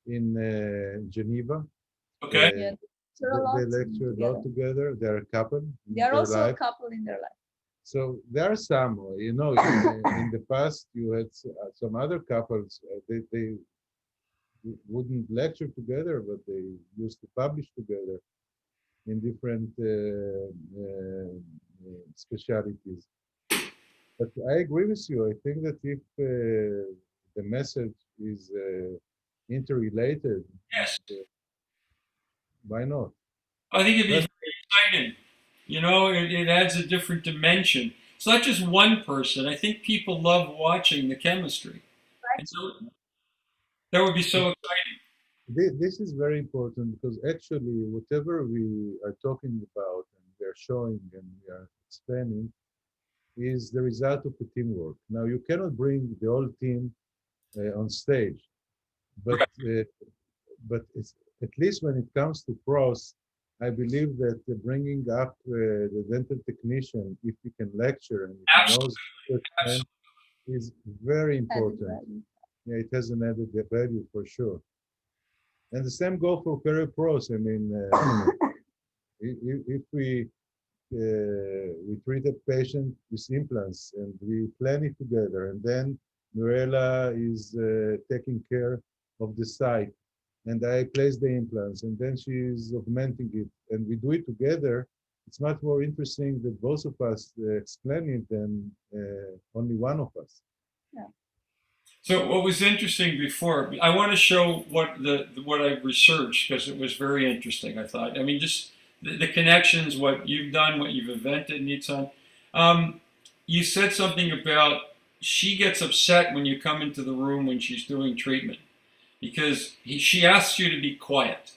man. in Geneva. okay. Yeah, Uh, lecture a lot they lecture a lot together. They're a couple in They are their also a life. couple in their life. So there are some, in the past you had some other couples. They wouldn't lecture together, but they used to publish together in different specialities. But I agree with you. I think that if the message is interrelated, Yes. why not? I think it'd be But very exciting. You know, it adds a different dimension. It's not just one person. I think people love watching the chemistry. And so that would be so exciting. this is very important because actually, whatever we are talking about and we are showing and we are explaining is the result of a teamwork. Now, you cannot bring the whole team on stage, but it's, at least when it comes to pros, I believe that bringing up the dental technician, if he can lecture and if he knows Absolutely. firsthand, is very Added important. value. Yeah, it has an added value for sure. And the same go for career pros. I mean, if we treat a patient with implants and we plan it together, and then Mirela is taking care of the site, and I place the implants, and then she is augmenting it, and we do it together. It's much more interesting that both of us explain it than only one of us. Yeah. So what was interesting before, I want to show what I researched because it was very interesting. I thought, I mean, just the connections, what you've done, what you've invented, Nitzan. You said something about she gets upset when you come into the room when she's doing treatment because she asks you to be quiet.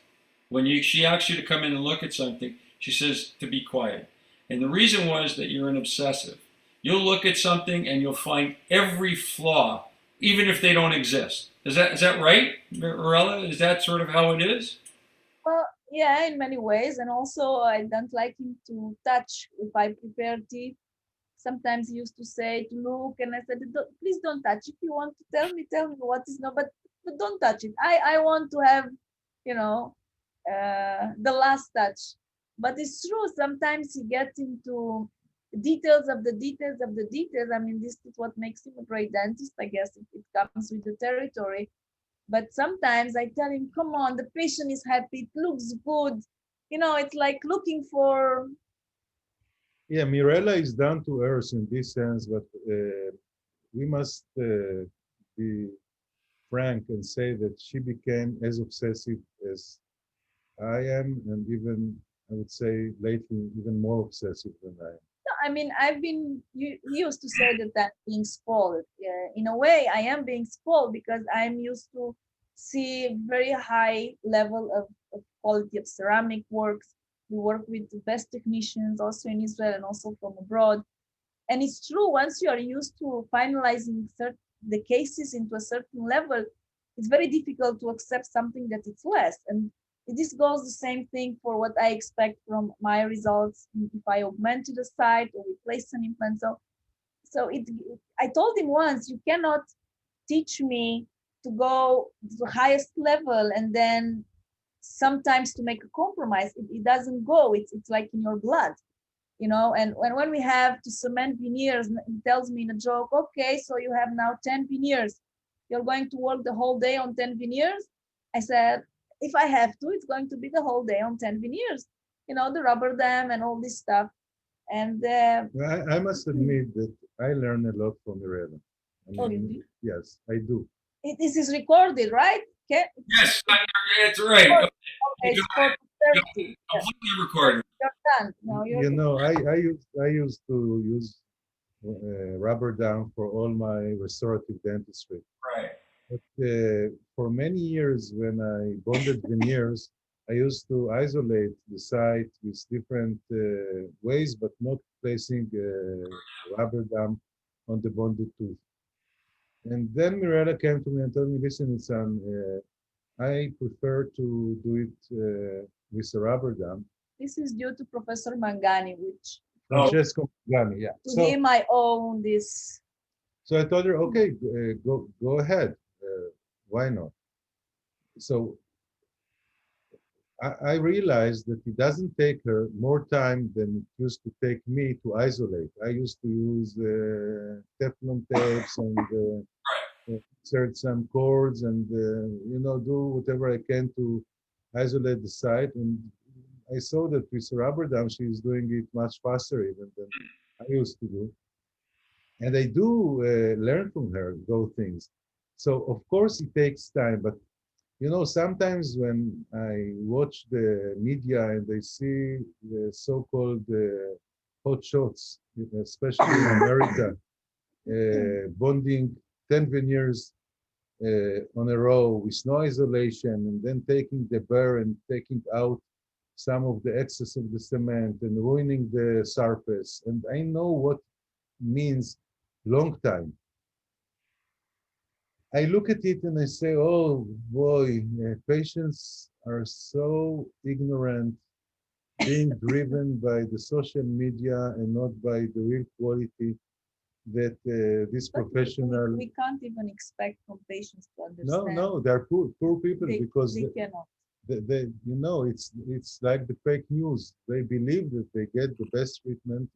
When she asks you to come in and look at something, she says to be quiet. And the reason was that you're an obsessive. You'll look at something and you'll find every flaw, even if they don't exist. Is that right, Mirela? Is that sort of how it is? Well, yeah, in many ways. And also, I don't like him to touch if I prepare teeth. Sometimes he used to say to look, and I said, please don't touch. If you want to tell me what is no, but don't touch it. I want to have, you know, the last touch. But it's true. Sometimes he gets into details of the details of the details. I mean, this is what makes him a great dentist, I guess, if it comes with the territory. But sometimes I tell him, come on, the patient is happy, it looks good. You know, it's like looking for. Yeah, Mirela is down to earth in this sense, but we must be frank and say that she became as obsessive as I am, and even I would say lately even more obsessive than I am. No, I mean, he used to say that I'm being spoiled. In a way, I am being spoiled because I'm used to see very high level of quality of ceramic works. We work with the best technicians also in Israel and also from abroad. And it's true, once you are used to finalizing the cases into a certain level, it's very difficult to accept something that it's less. And this goes the same thing for what I expect from my results if I augmented a site or replace an implant. So I told him once, you cannot teach me to go to the highest level and then sometimes to make a compromise. It doesn't go. It's like in your blood, you know. And when we have to cement veneers, he tells me in a joke, okay, so you have now 10 veneers. You're going to work the whole day on 10 veneers? I said, if I have to, it's going to be the whole day on 10 veneers, you know, the rubber dam and all this stuff. And I must admit that I learn a lot from Mirela. I oh, you mean, do? yes, I do. This is recorded, right? Okay. Yes, it's right. Okay, it's for Yeah, 30. completely recorded. You're done. Now You know, I used to use rubber dam for all my restorative dentistry. Right. But for many years, when I bonded veneers, I used to isolate the site with different ways, but not placing rubber dam on the bonded tooth. And then Mirela came to me and told me, listen, Nitzan, I prefer to do it with a rubber dam. This is due to Professor Mangani, which Francesco Gani, yeah. to him I own this. So I told her, okay, go ahead. Why not? So I realized that it doesn't take her more time than it used to take me to isolate. I used to use Teflon tapes and insert some cords and you know, do whatever I can to isolate the site. And I saw that with rubber dam, she's doing it much faster even than I used to do. And I do learn from her those things. So of course it takes time, but you know, sometimes when I watch the media and I see the so-called hot shots, especially in America, bonding 10 veneers on a row with no isolation, and then taking the burr and taking out some of the excess of the cement and ruining the surface. And I know what means long time. I look at it and I say, oh boy, patients are so ignorant, being driven by the social media and not by the real quality that this But professional. we can't even expect from patients to No, understand. no, they're poor people because they cannot. you know, it's like the fake news. They believe that they get the best treatment,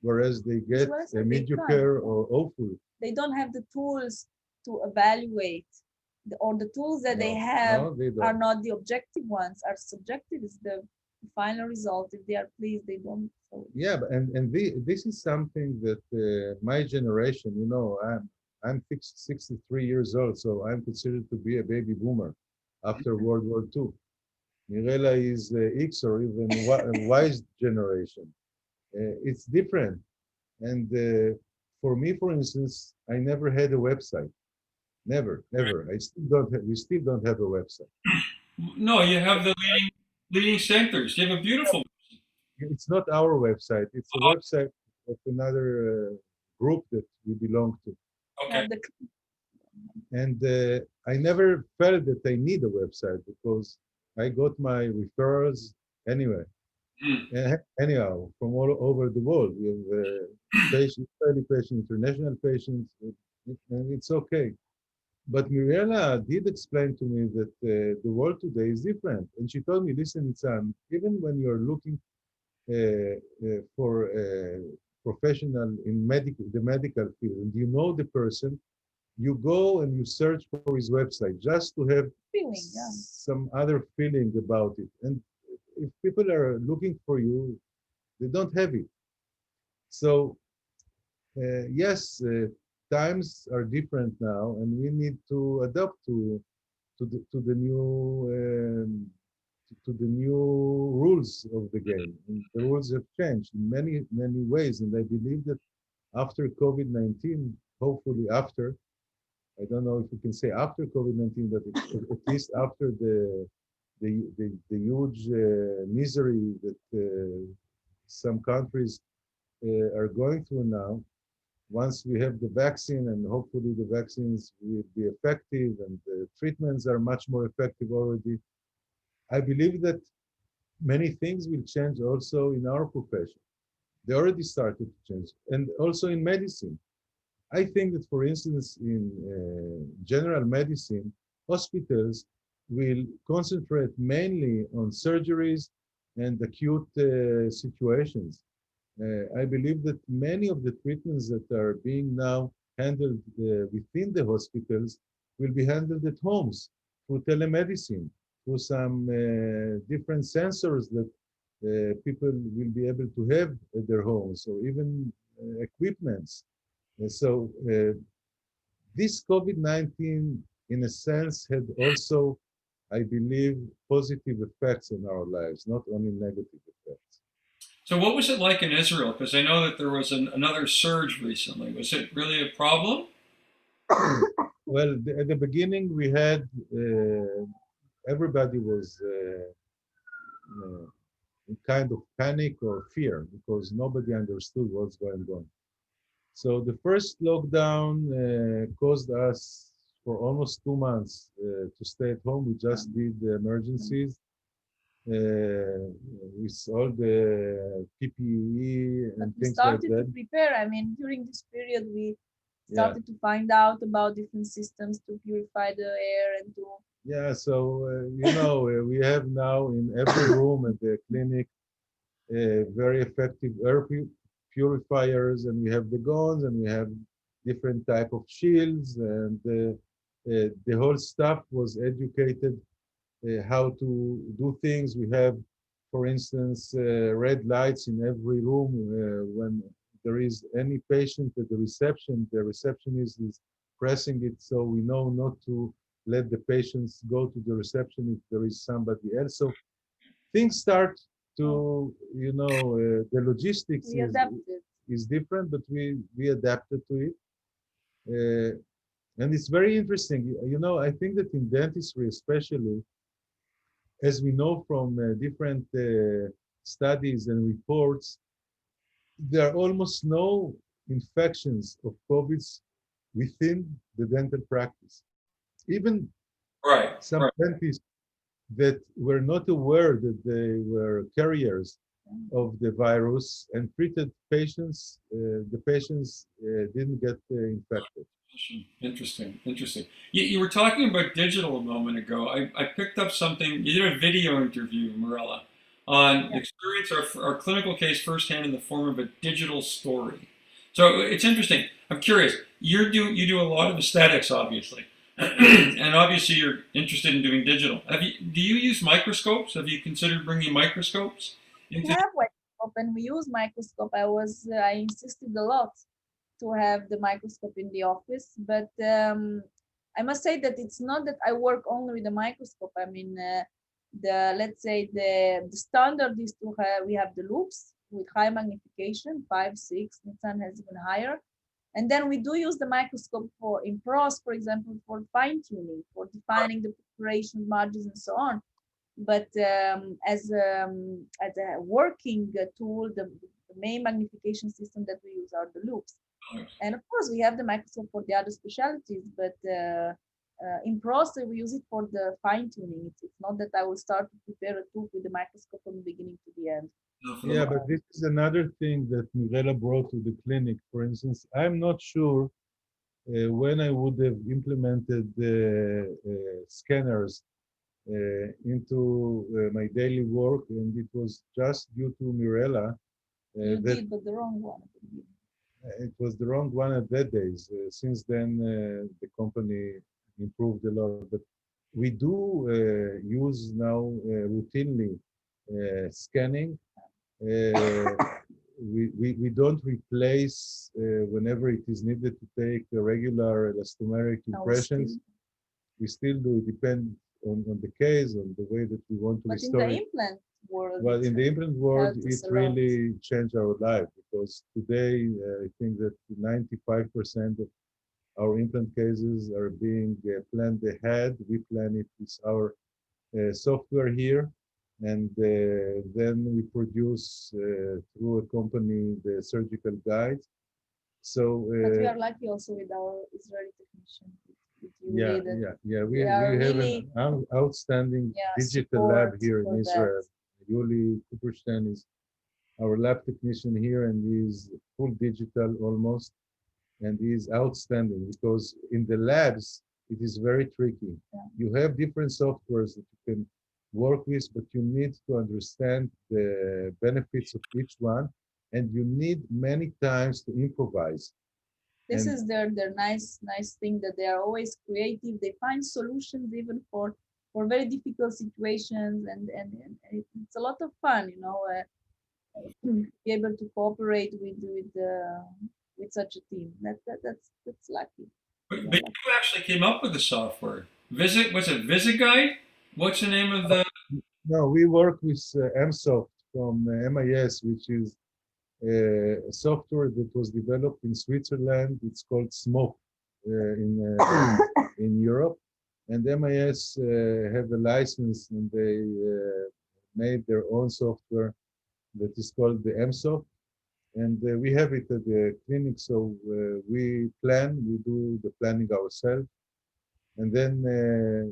whereas they get a mediocre or awful. They don't have the tools to evaluate, or the tools that they have are not the objective ones, are subjective. Is the final result. If they are pleased, they don't. So. Yeah, this is something that my generation, you know, I'm 63 years old, so I'm considered to be a baby boomer after World War II. Mirela is X or even Y generation. It's different. And for me, for instance, I never had a website. Never, ever. We still don't have a website. No, you have the leading centers. You have a beautiful. It's not our website. It's a website of another group that we belong to. Okay. And I never felt that I need a website because I got my referrals anyway. Anyhow, from all over the world, we have patients, Israeli patients, international patients, and it's okay. But Mirela did explain to me that the world today is different. And she told me, listen, Nitzan, even when you're looking for a professional in the medical field, and you know the person, you go and you search for his website just to have some other feeling about it. And if people are looking for you, they don't have it. So yes, times are different now, and we need to adapt to the new to the new rules of the game. And the rules have changed in many, many ways. And I believe that after COVID-19, hopefully after, I don't know if we can say after COVID-19, but at least after the huge misery that some countries are going through now, once we have the vaccine and hopefully the vaccines will be effective and the treatments are much more effective already, I believe that many things will change also in our profession. They already started to change, and also in medicine. I think that, for instance, in general medicine, hospitals will concentrate mainly on surgeries and acute situations. I believe that many of the treatments that are being now handled within the hospitals will be handled at homes through telemedicine, through some different sensors that people will be able to have at their homes, or even equipments. So this COVID-19, in a sense, had also, I believe, positive effects on our lives, not only negative effects. So what was it like in Israel? Because I know that there was another surge recently. Was it really a problem? Well, at the beginning, we had everybody was in kind of panic or fear because nobody understood what's going on. So the first lockdown caused us for almost 2 months to stay at home. We just did the emergencies with all the PPE But and we things like started to that. prepare. I mean, during this period, we Yeah, started to find out about different systems to purify the air and to. yeah. So we have now in every room at the clinic very effective air purifiers, and we have the guns, and we have different type of shields, and the whole staff was educated how to do things. We have, for instance, red lights in every room. When there is any patient at the receptionist is pressing it, so we know not to let the patients go to the reception if there is somebody else. So things start to, the logistics We adapted. is different, but we adapted to it. And it's very interesting. I think that in dentistry, especially, as we know from different studies and reports, there are almost no infections of COVIDs within the dental practice. Even Right, some right. dentists that were not aware that they were carriers of the virus and treated patients, the patients didn't get infected. Interesting, interesting. You were talking about digital a moment ago. I picked up something. You did a video interview, Mirela, on Yeah. experience our clinical case firsthand in the form of a digital story. So it's interesting. I'm curious. You do a lot of aesthetics, obviously, and obviously you're interested in doing digital. Do you use microscopes? Have you considered bringing microscopes We into? have microscope and we use microscope. I insisted a lot to have the microscope in the office, but I must say that it's not that I work only with the microscope. I mean, let's say the standard is to have, we have the loops with high magnification, 5, 6. Nitzan has even higher, and then we do use the microscope for in pros, for example, for fine tuning, for defining the preparation margins and so on. But as a working tool, the main magnification system that we use are the loops. And of course, we have the microscope for the other specialties, but in process, we use it for the fine tuning. It's not that I will start to prepare a tooth with the microscope from the beginning to the end. Yeah, but this is another thing that Mirela brought to the clinic. For instance, I'm not sure when I would have implemented the scanners into my daily work, and it was just due to Mirela You that did, but the wrong one. it was the wrong one at that days. Since then, the company improved a lot. But we do use now routinely scanning. We don't replace whenever it is needed to take a regular elastomeric No, impressions. We still do. It depends on the case, on the way that we want to But in restore the it. implant world, Well, in the implant world, helped it us a lot. really changed our life because today I think that 95% of our implant cases are being planned ahead. We plan it with our software here, and then we produce through a company the surgical guides. So but we are lucky also with our Israeli technician, with yeah, Yuli, that yeah. We they are have really an outstanding digital lab support here in for Israel. that. Yuli Cooperstein is our lab technician here, and he's full digital almost, and he's outstanding because in the labs it is very tricky. Yeah. You have different softwares that you can work with, but you need to understand the benefits of each one, and you need many times to improvise. This And is their nice thing, that they are always creative. They find solutions even for very difficult situations, and it's a lot of fun, you know, be able to cooperate with such a team. That's lucky. But you actually came up with the software. Was it Visit Guide? What's the name of the? no, we work with MSoft from MIS, which is a software that was developed in Switzerland. It's called Smoke in Europe, and MIS have a license, and they made their own software that is called the MSoft, and we have it at the clinic. So we do the planning ourselves, and then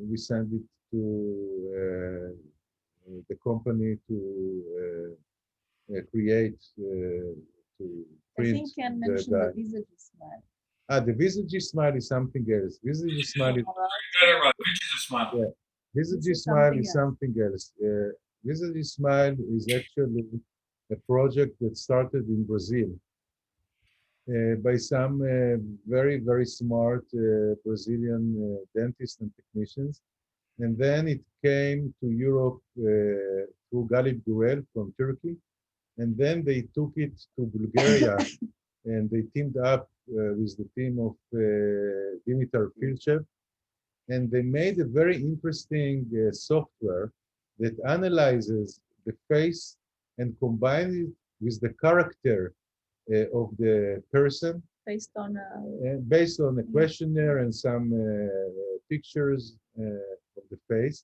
we send it to the company to create, to I print think Ken the mentioned the guide. Visage Smile. The Visage Smile is something else. Visage Smile is, Better run. Which is a smile. yeah, Visage This is Smile something is something else. Visage Smile is actually a project that started in Brazil by some very smart Brazilian dentists and technicians. And then it came to Europe through Galip Gurel from Turkey. And then they took it to Bulgaria and they teamed up with the team of Dimitar Filchev. And they made a very interesting software that analyzes the face and combines it with the character of the person based on a questionnaire and some pictures of the face.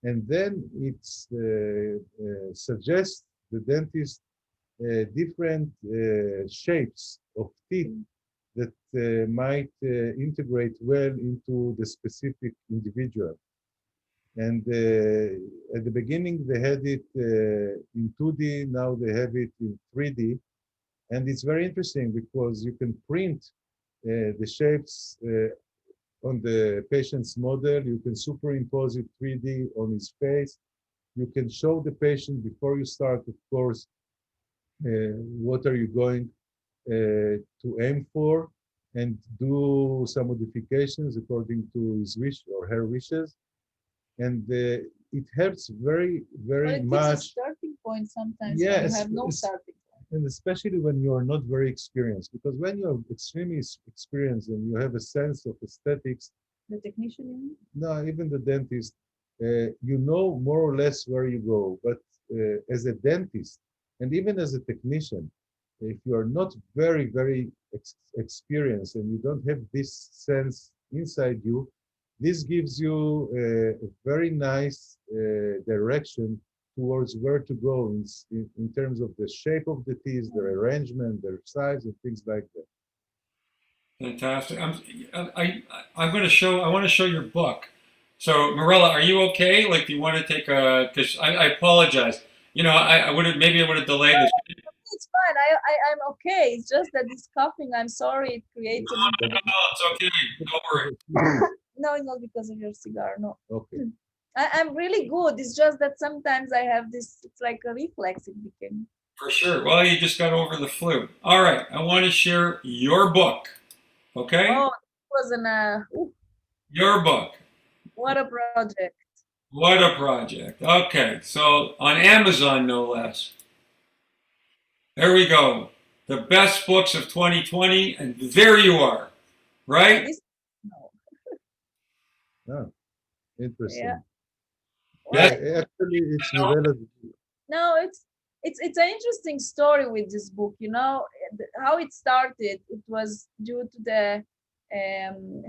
And then it suggests the dentist different shapes of teeth that might integrate well into the specific individual. And at the beginning, they had it in 2D, now they have it in 3D. And it's very interesting because you can print the shapes on the patient's model. You can superimpose it 3D on his face. You can show the patient before you start, of course, what are you going to aim for, and do some modifications according to his wish or her wishes. And it helps very Well, much. It's a starting point sometimes Yeah, when you have no starting point. And especially when you're not very experienced, because when you're extremely experienced and you have a sense of aesthetics, The technician, you mean? no, even the dentist, you know more or less where you go. But as a dentist and even as a technician, if you are not very experienced and you don't have this sense inside you, this gives you a very nice direction towards where to go in terms of the shape of the teeth, their arrangement, their size, and things like that. Fantastic. I'm going to show. I want to show your book. So, Mirela, are you okay? Like, do you want to take a? Because I apologize. You know, I would have maybe I would have delayed this. It's fine. I'm okay. It's just that this coughing, I'm sorry, it creates a little bit. No, it's okay. Don't worry. No, it's not because of your cigar. No. Okay. I'm really good. It's just that sometimes I have this, it's like a reflex it became. For sure. Well, you just got over the flu. All right. I want to share your book. Okay? Oh, it was Your book. what a project. What a project. Okay. So on Amazon, no less. There we go. The best books of 2020. And there you are. Right? No. Oh, interesting. Yeah. Well, Actually, it's Mirela. no, it's an interesting story with this book. How it started. It was due to the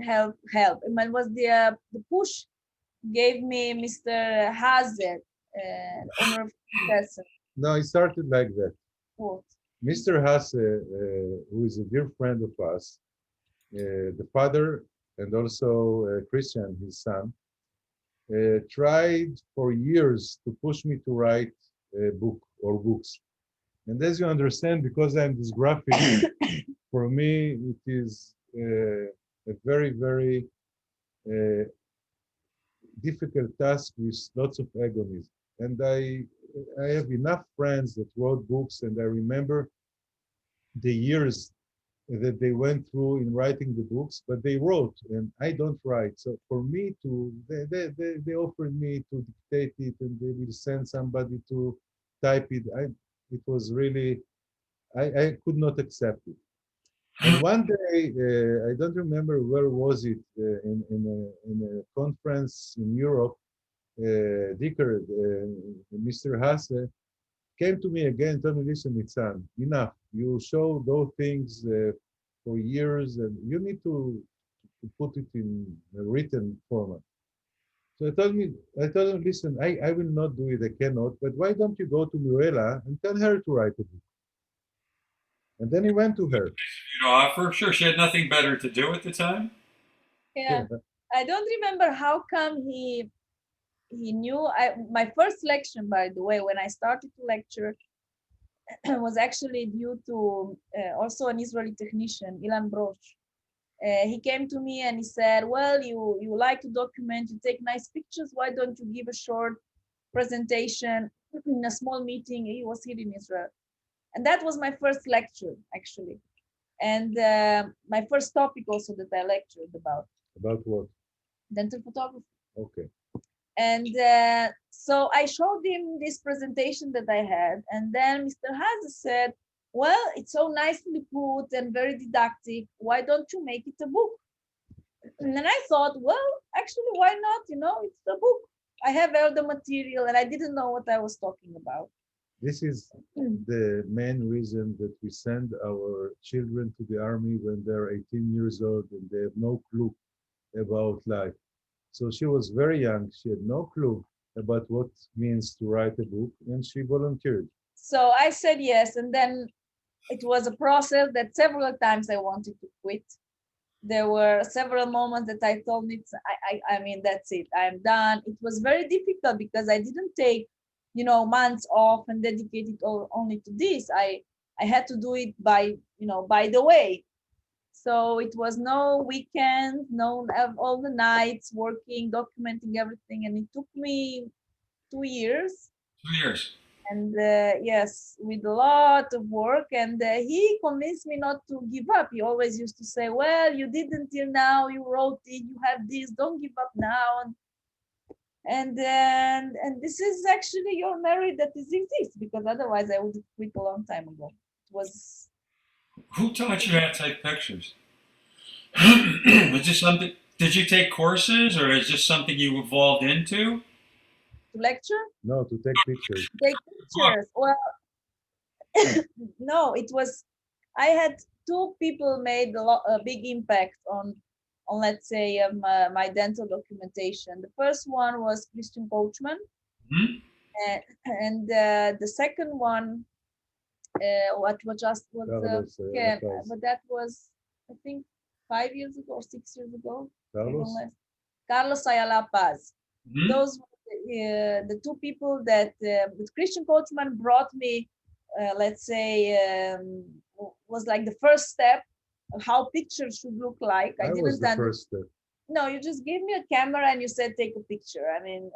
help. And it was the push gave me Mr. Hazet, owner of person. No, it started like that. What? Mr. Hasse, who is a dear friend of us, the father and also Christian, his son, tried for years to push me to write a book or books. And as you understand, because I'm this graphic, for me, it is a very, very uh, difficult task with lots of agonies. And I have enough friends that wrote books, and I remember the years that they went through in writing the books, but they wrote, and I don't write. So for me they offered me to dictate it, and they will send somebody to type it. It was really, I could not accept it. And one day, I don't remember where was it, in a conference in Europe, Dicker, Mr. Hasse, came to me again and told me, listen, Nitzan, enough. You show those things for years, and you need to put it in a written format. So I told him, listen, I will not do it, I cannot, but why don't you go to Mirela and tell her to write a book? And then he went to her. Offer? Sure, she had nothing better to do at the time. Yeah, I don't remember how come he knew. My first lecture, by the way, when I started to lecture, was actually due to also an Israeli technician, Ilan Brosh. He came to me and he said, well, you like to document, you take nice pictures, why don't you give a short presentation in a small meeting? He was here in Israel. And that was my first lecture, actually. And my first topic also that I lectured about. About what? Dental photography. Okay. And so I showed him this presentation that I had. And then Mr. Hazer said, well, it's so nicely put and very didactic. Why don't you make it a book? And then I thought, well, actually, why not? It's a book. I have all the material and I didn't know what I was talking about. This is the main reason that we send our children to the army when they're 18 years old and they have no clue about life. So she was very young. She had no clue about what it means to write a book, and she volunteered. So I said yes, and then it was a process that several times I wanted to quit. There were several moments that I told it, I mean, that's it, I'm done. It was very difficult because I didn't take, months off and dedicate it only to this. I had to do it by the way. So it was no weekend, no all the nights working, documenting everything, and it took me 2 years. 2 years. And yes, with a lot of work. And he convinced me not to give up. He always used to say, well, you did until now, you wrote it, you have this, don't give up now. And this is actually your merit that exists, because otherwise I would have quit a long time ago. It was. Who taught you how to take pictures? Was this something? Did you take courses, or is this something you evolved into? To lecture? No, to take pictures. Take pictures. Well, no, it was. I had two people made a big impact on let's say my dental documentation. The first one was Christian Coachman, and the second one, what just was but that was, I think, 5 years ago or 6 years ago. Carlos Ayala Paz. Those were the two people that with Christian Coachman brought me, let's say, was like the first step of how pictures should look like. I didn't was the first step. No, you just gave me a camera and you said take a picture. I mean,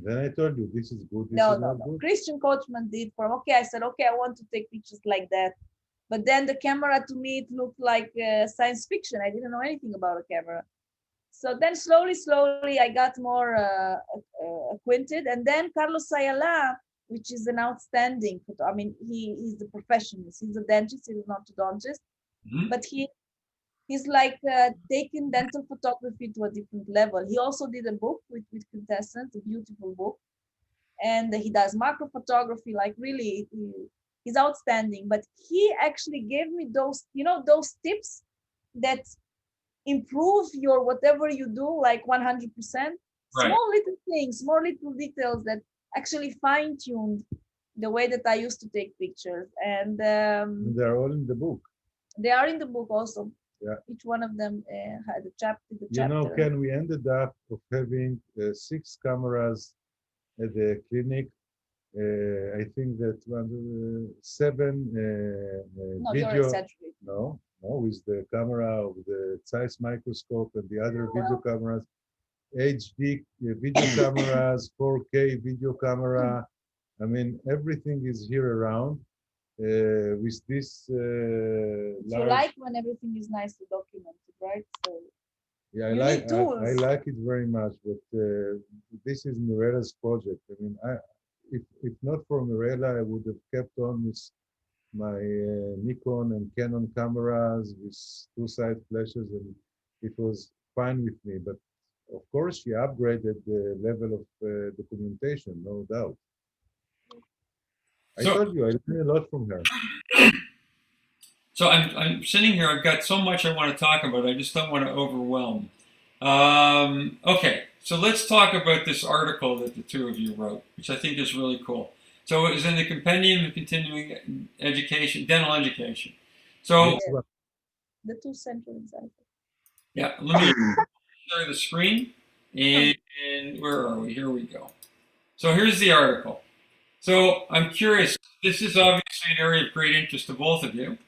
then I told you this is good. This no, is not good. Christian Coachman did for him. Okay, I said, okay, I want to take pictures like that. But then the camera, to me, it looked like science fiction. I didn't know anything about a camera. So then slowly, I got more acquainted. And then Carlos Ayala, which is an outstanding, I mean, he's the professional. He's a dentist, he's not a dentist. But he's like taking dental photography to a different level. He also did a book with Quintessence, a beautiful book, and he does macro photography. Like really, he's outstanding. But he actually gave me those, those tips that improve your whatever you do like 100%. Right. Small little things, small little details that actually fine-tuned the way that I used to take pictures. And They're all in the book. they are in the book also. Yeah. Each one of them had a chapter. You know, Ken, we ended up of having 6 cameras at the clinic. I think that 7 No, you're video. exaggerating. No, with the camera with the size microscope and the other video cameras, HD video cameras, 4K video camera. I mean, everything is here around with this You large. like when everything is nicely documented, right? So Yeah, you need tools. I like it very much, but this is Mirela's project. I mean, if not for Mirela, I would have kept on with my Nikon and Canon cameras with 2-side flashes, and it was fine with me. But of course, she upgraded the level of documentation, no doubt. I So, told you, I learned a lot from her. so I'm sitting here. I've got so much I want to talk about. I just don't want to overwhelm. Okay, so let's talk about this article that the two of you wrote, which I think is really cool. So it was in the Compendium of Continuing Education, Dental Education. So Which one? The 2 central examples. yeah, let me share the screen. And where are we? Here we go. So here's the article. So I'm curious. This is obviously an area of great interest to both of you.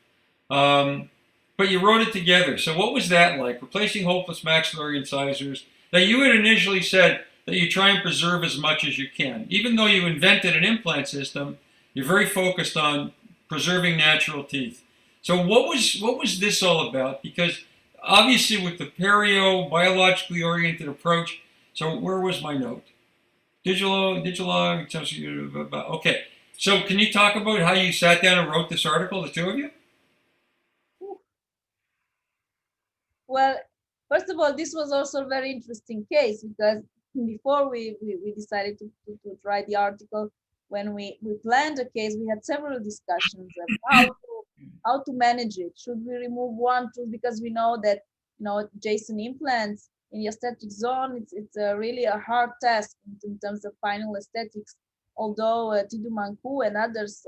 But you wrote it together. So what was that like? Replacing hopeless maxillary incisors that you had initially said that you try and preserve as much as you can. Even though you invented an implant system, you're very focused on preserving natural teeth. So what was this all about? Because obviously with the perio biologically oriented approach, so where was my note? Digital, okay. So can you talk about how you sat down and wrote this article, the two of you? Well, first of all, this was also a very interesting case because before we decided to try the article, when we planned the case, we had several discussions of how to manage it. Should we remove one tooth because we know that Jason implants in the aesthetic zone, it's really a hard task in terms of final aesthetics. Although Tidu Manku and others,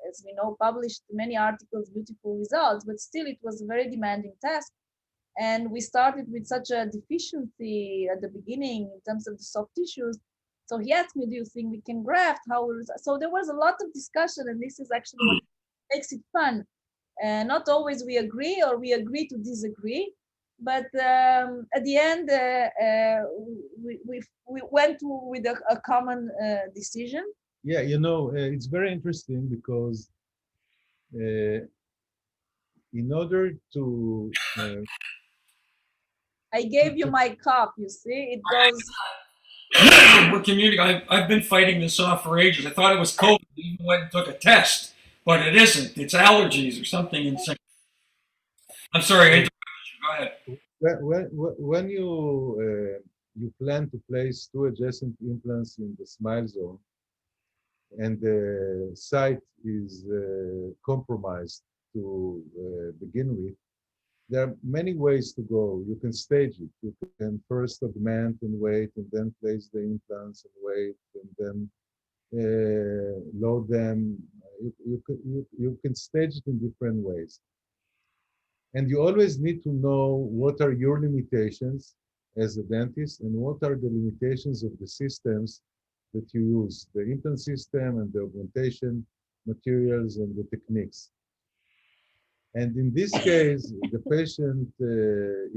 as we know, published many articles, beautiful results, but still it was a very demanding task. And we started with such a deficiency at the beginning in terms of the soft tissues. So he asked me, do you think we can graft? So there was a lot of discussion, and this is actually what makes it fun. Not always we agree or we agree to disagree, but at the end, we went with a common decision. Yeah, it's very interesting because in order to I gave you my cup, you see, it goes. We're communicating. I've been fighting this off for ages. I thought it was COVID. I even went and took a test, but it isn't. It's allergies or something insane. I'm sorry, I interrupted you. Go ahead. when you plan to place 2 adjacent implants in the smile zone and the site is compromised to begin with, there are many ways to go. You can stage it. You can first augment and wait, and then place the implants and wait, and then load them. You can stage it in different ways. And you always need to know what are your limitations as a dentist and what are the limitations of the systems that you use, the implant system and the augmentation materials and the techniques. And in this case, the patient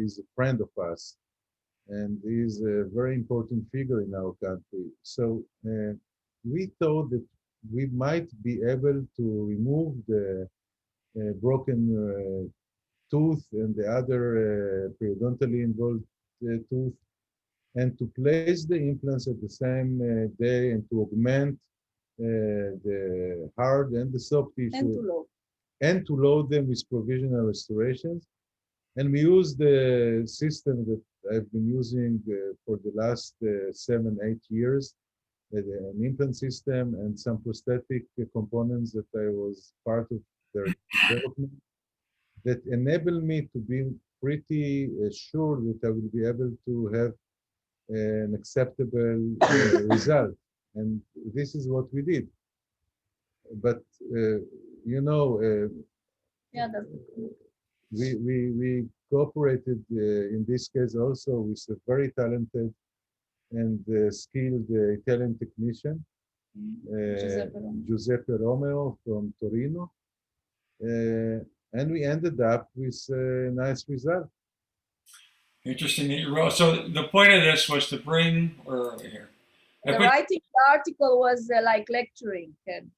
is a friend of us and is a very important figure in our country. So we thought that we might be able to remove the broken tooth and the other periodontally involved tooth, and to place the implants at the same day and to augment the hard and the soft tissue And to load. and to load them with provisional restorations. And we use the system that I've been using for the last 7, 8 years, an implant system and some prosthetic components that I was part of their development that enable me to be pretty sure that I will be able to have an acceptable result. And this is what we did. But, you know, Yeah, that's we cooperated in this case also with a very talented and skilled Italian technician, Giuseppe Roma. Giuseppe Romeo from Torino. And we ended up with a nice result. Interesting that you wrote. So the point of this was to bring, where are we here? The writing the article was like lecturing. Ken.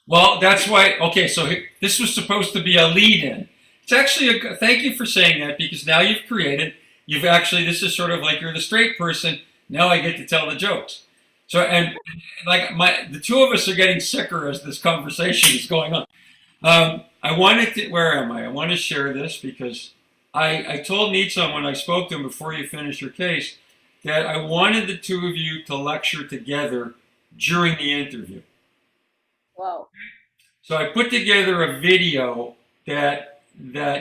Well, that's why. Okay, so this was supposed to be a lead-in. It's actually a thank you for saying that, because now you've created. You've actually, this is sort of like you're the straight person. Now I get to tell the jokes. So and like the two of us are getting sicker as this conversation is going on. I wanted to. Where am I? I want to share this because I told Nitzan when I spoke to him before you finished your case that I wanted the two of you to lecture together during the interview. Wow. So I put together a video that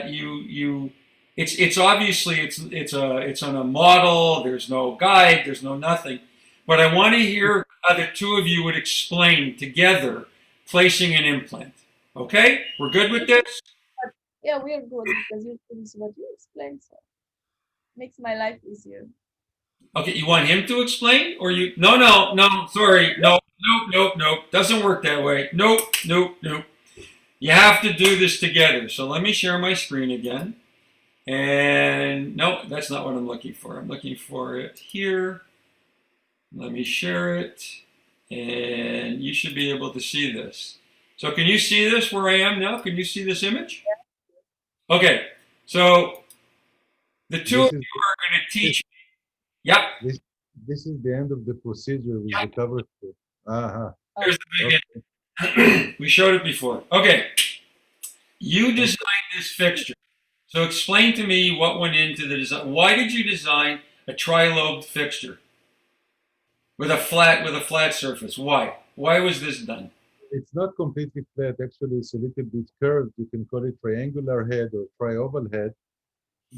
you it's obviously it's on a model. There's no guide. There's no nothing. But I want to hear how the two of you would explain together placing an implant. Okay, we're good with this. Yeah, we are good because this is what you explained. So makes my life easier. Okay, you want him to explain, or you? No, no, no. Sorry, no, nope, nope, nope. Doesn't work that way. Nope, nope, nope. You have to do this together. So let me share my screen again. And no, that's not what I'm looking for. I'm looking for it here. Let me share it. And you should be able to see this. So can you see this where I am now? Can you see this image? Okay. So the two of you are going to teach me. Yep. This is the end of the procedure with the cover slip. Uh-huh. There's the big We showed it before. Okay. You designed this fixture. So explain to me what went into the design. Why did you design a tri-lobed fixture with a flat surface? Why? Why was this done? It's not completely flat. Actually, it's a little bit curved. You can call it triangular head or tri-oval head.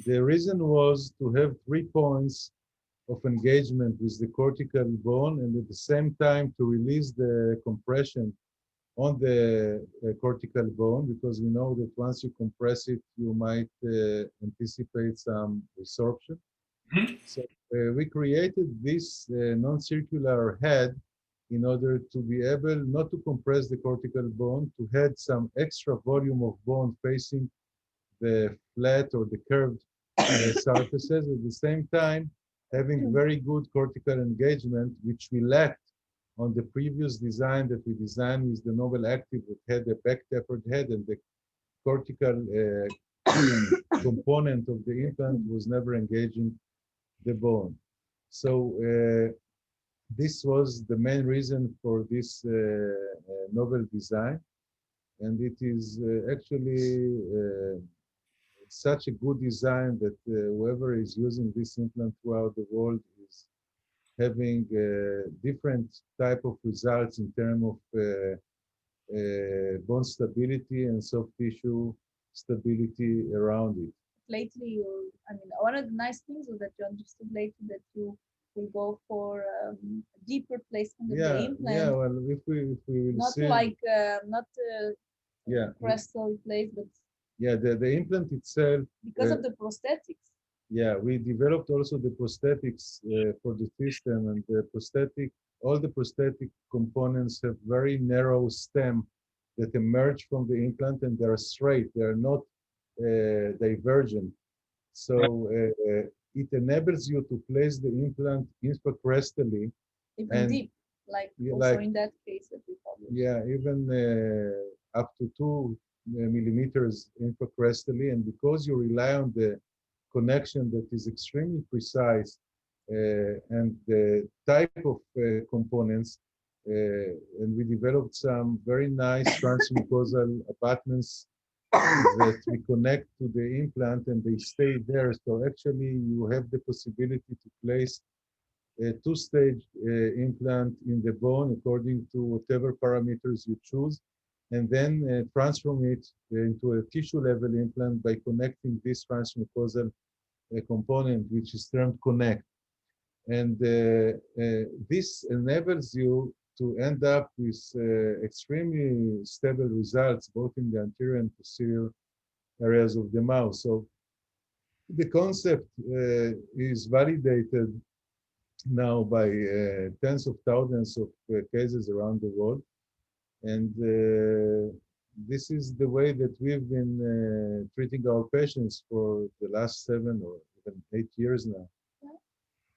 The reason was to have 3 points of engagement with the cortical bone and at the same time to release the compression on the cortical bone, because we know that once you compress it, you might anticipate some resorption. Mm-hmm. So we created this non-circular head in order to be able not to compress the cortical bone, to add some extra volume of bone facing the flat or the curved surfaces, at the same time having very good cortical engagement, which we lacked on the previous design that we designed with the Novel Active that had a back-tapered head, and the cortical component of the implant was never engaging the bone. So this was the main reason for this novel design, and it is actually such a good design that whoever is using this implant throughout the world is having different type of results in terms of bone stability and soft tissue stability around it. Lately, one of the nice things was that you understood lately that you will go for deeper placement of the implant. Yeah, well, if we will not see, like yeah, crystal place, but yeah, the implant itself, because of the prosthetics. Yeah, we developed also the prosthetics for the system, and all the prosthetic components have very narrow stem that emerge from the implant, and they're straight, they're not divergent. So it enables you to place the implant infracrestally. Even deep, like also in that case that we published. Yeah, even up to 2 millimeters infracrestally, and because you rely on the connection that is extremely precise and the type of components, and we developed some very nice transmucosal abutments that we connect to the implant and they stay there. So actually you have the possibility to place a two-stage implant in the bone according to whatever parameters you choose, and then transform it into a tissue-level implant by connecting this transmucosal component, which is termed connect. And this enables you to end up with extremely stable results, both in the anterior and posterior areas of the mouth. So the concept is validated now by tens of thousands of cases around the world. And this is the way that we've been treating our patients for the last 7 or even 8 years now.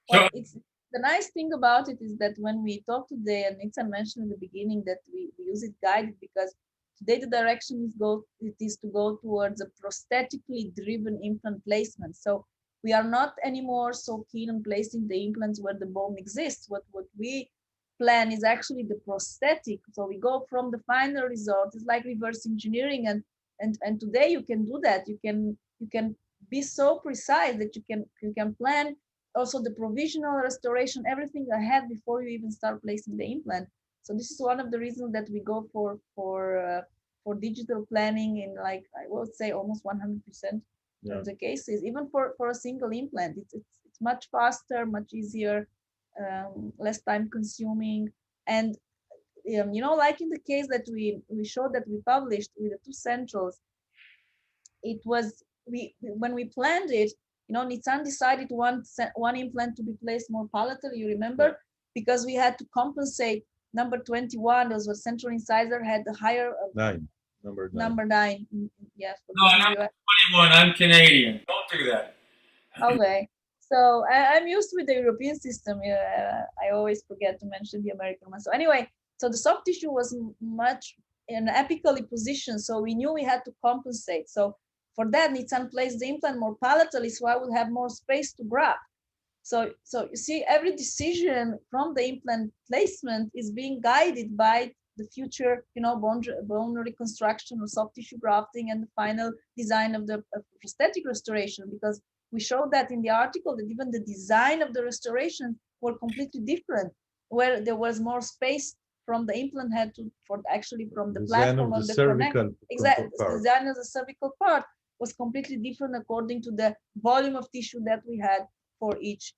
Well, it's the nice thing about it is that when we talk today, and Nitzan mentioned in the beginning that we use it guided because today the direction is to go towards a prosthetically driven implant placement. So we are not anymore so keen on placing the implants where the bone exists. What we plan is actually the prosthetic. So we go from the final result. It's like reverse engineering, and today you can do that. You can be so precise that you can plan also the provisional restoration, everything ahead before you even start placing the implant. So this is one of the reasons that we go for digital planning in, like, I would say almost 100% of the cases, even for a single implant. It's much faster, much easier, less time consuming. And like in the case that we showed that we published with the two centrals, it was when we planned it, Nitzan decided one implant to be placed more palatal, you remember, because we had to compensate number 21, those was central incisor, had the higher number 9. Yes. No, I'm 21. I'm Canadian. Don't do that. Okay. So I'm used with the European system. I always forget to mention the American one. So anyway, so the soft tissue was much in apically positioned, so we knew we had to compensate. So for that, Nitzan placed the implant more palatally, so I would have more space to graft. So you see, every decision from the implant placement is being guided by the future, bone reconstruction or soft tissue grafting and the final design of the prosthetic restoration, because we showed that in the article that even the design of the restoration were completely different, where there was more space from the implant head from the platform of the cervical. Exactly, the design of the cervical part was completely different according to the volume of tissue that we had for each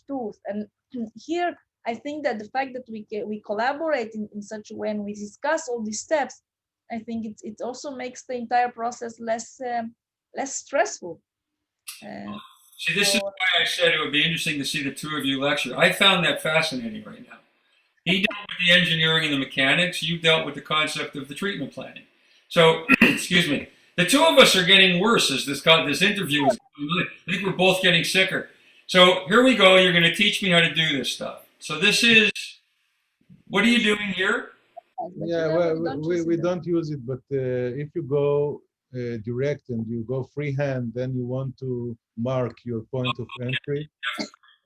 tooth. And here, I think that the fact that we collaborate in such a way and we discuss all these steps, I think it also makes the entire process less stressful. See, this is why I said it would be interesting to see the two of you lecture. I found that fascinating right now. He dealt with the engineering and the mechanics. You dealt with the concept of the treatment planning. So, excuse me. The two of us are getting worse as this interview is going on. I think we're both getting sicker. So here we go. You're going to teach me how to do this stuff. So this is, what are you doing here? Yeah, well, we don't use it, but if you go direct and you go freehand, then you want to mark your point of entry.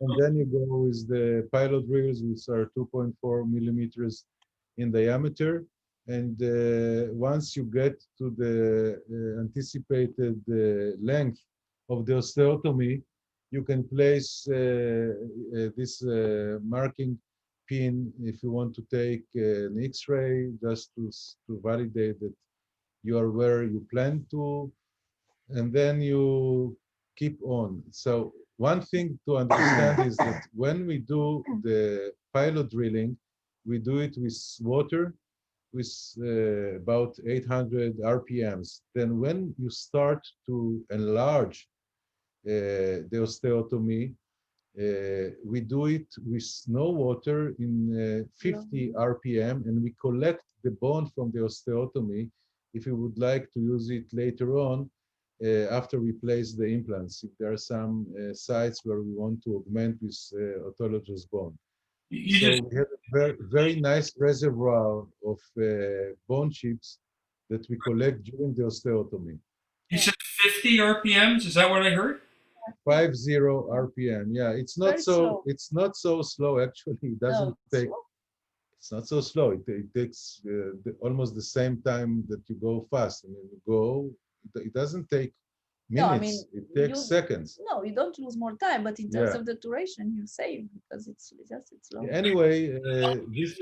And then you go with the pilot drills, which are 2.4 millimeters in diameter. And once you get to the anticipated length of the osteotomy, you can place this marking pin if you want to take an X-ray, just to validate that you are where you plan to, and then you keep on. So one thing to understand is that when we do the pilot drilling, we do it with water with about 800 RPMs. Then when you start to enlarge the osteotomy, we do it with no water in 50 RPM, and we collect the bone from the osteotomy if you would like to use it later on after we place the implants, if there are some sites where we want to augment with autologous bone. So we have a very, very nice reservoir of bone chips that we collect during the osteotomy. You said 50 RPMs? Is that what I heard? 50 RPM. Yeah, it's not so slow actually. It doesn't take It's not so slow. It takes almost the same time that you go fast. I mean, you go. It doesn't take No, I minutes. mean, It takes you seconds. no, you don't lose more time, but in terms Yeah. of the duration, you save because it's long. Anyway, this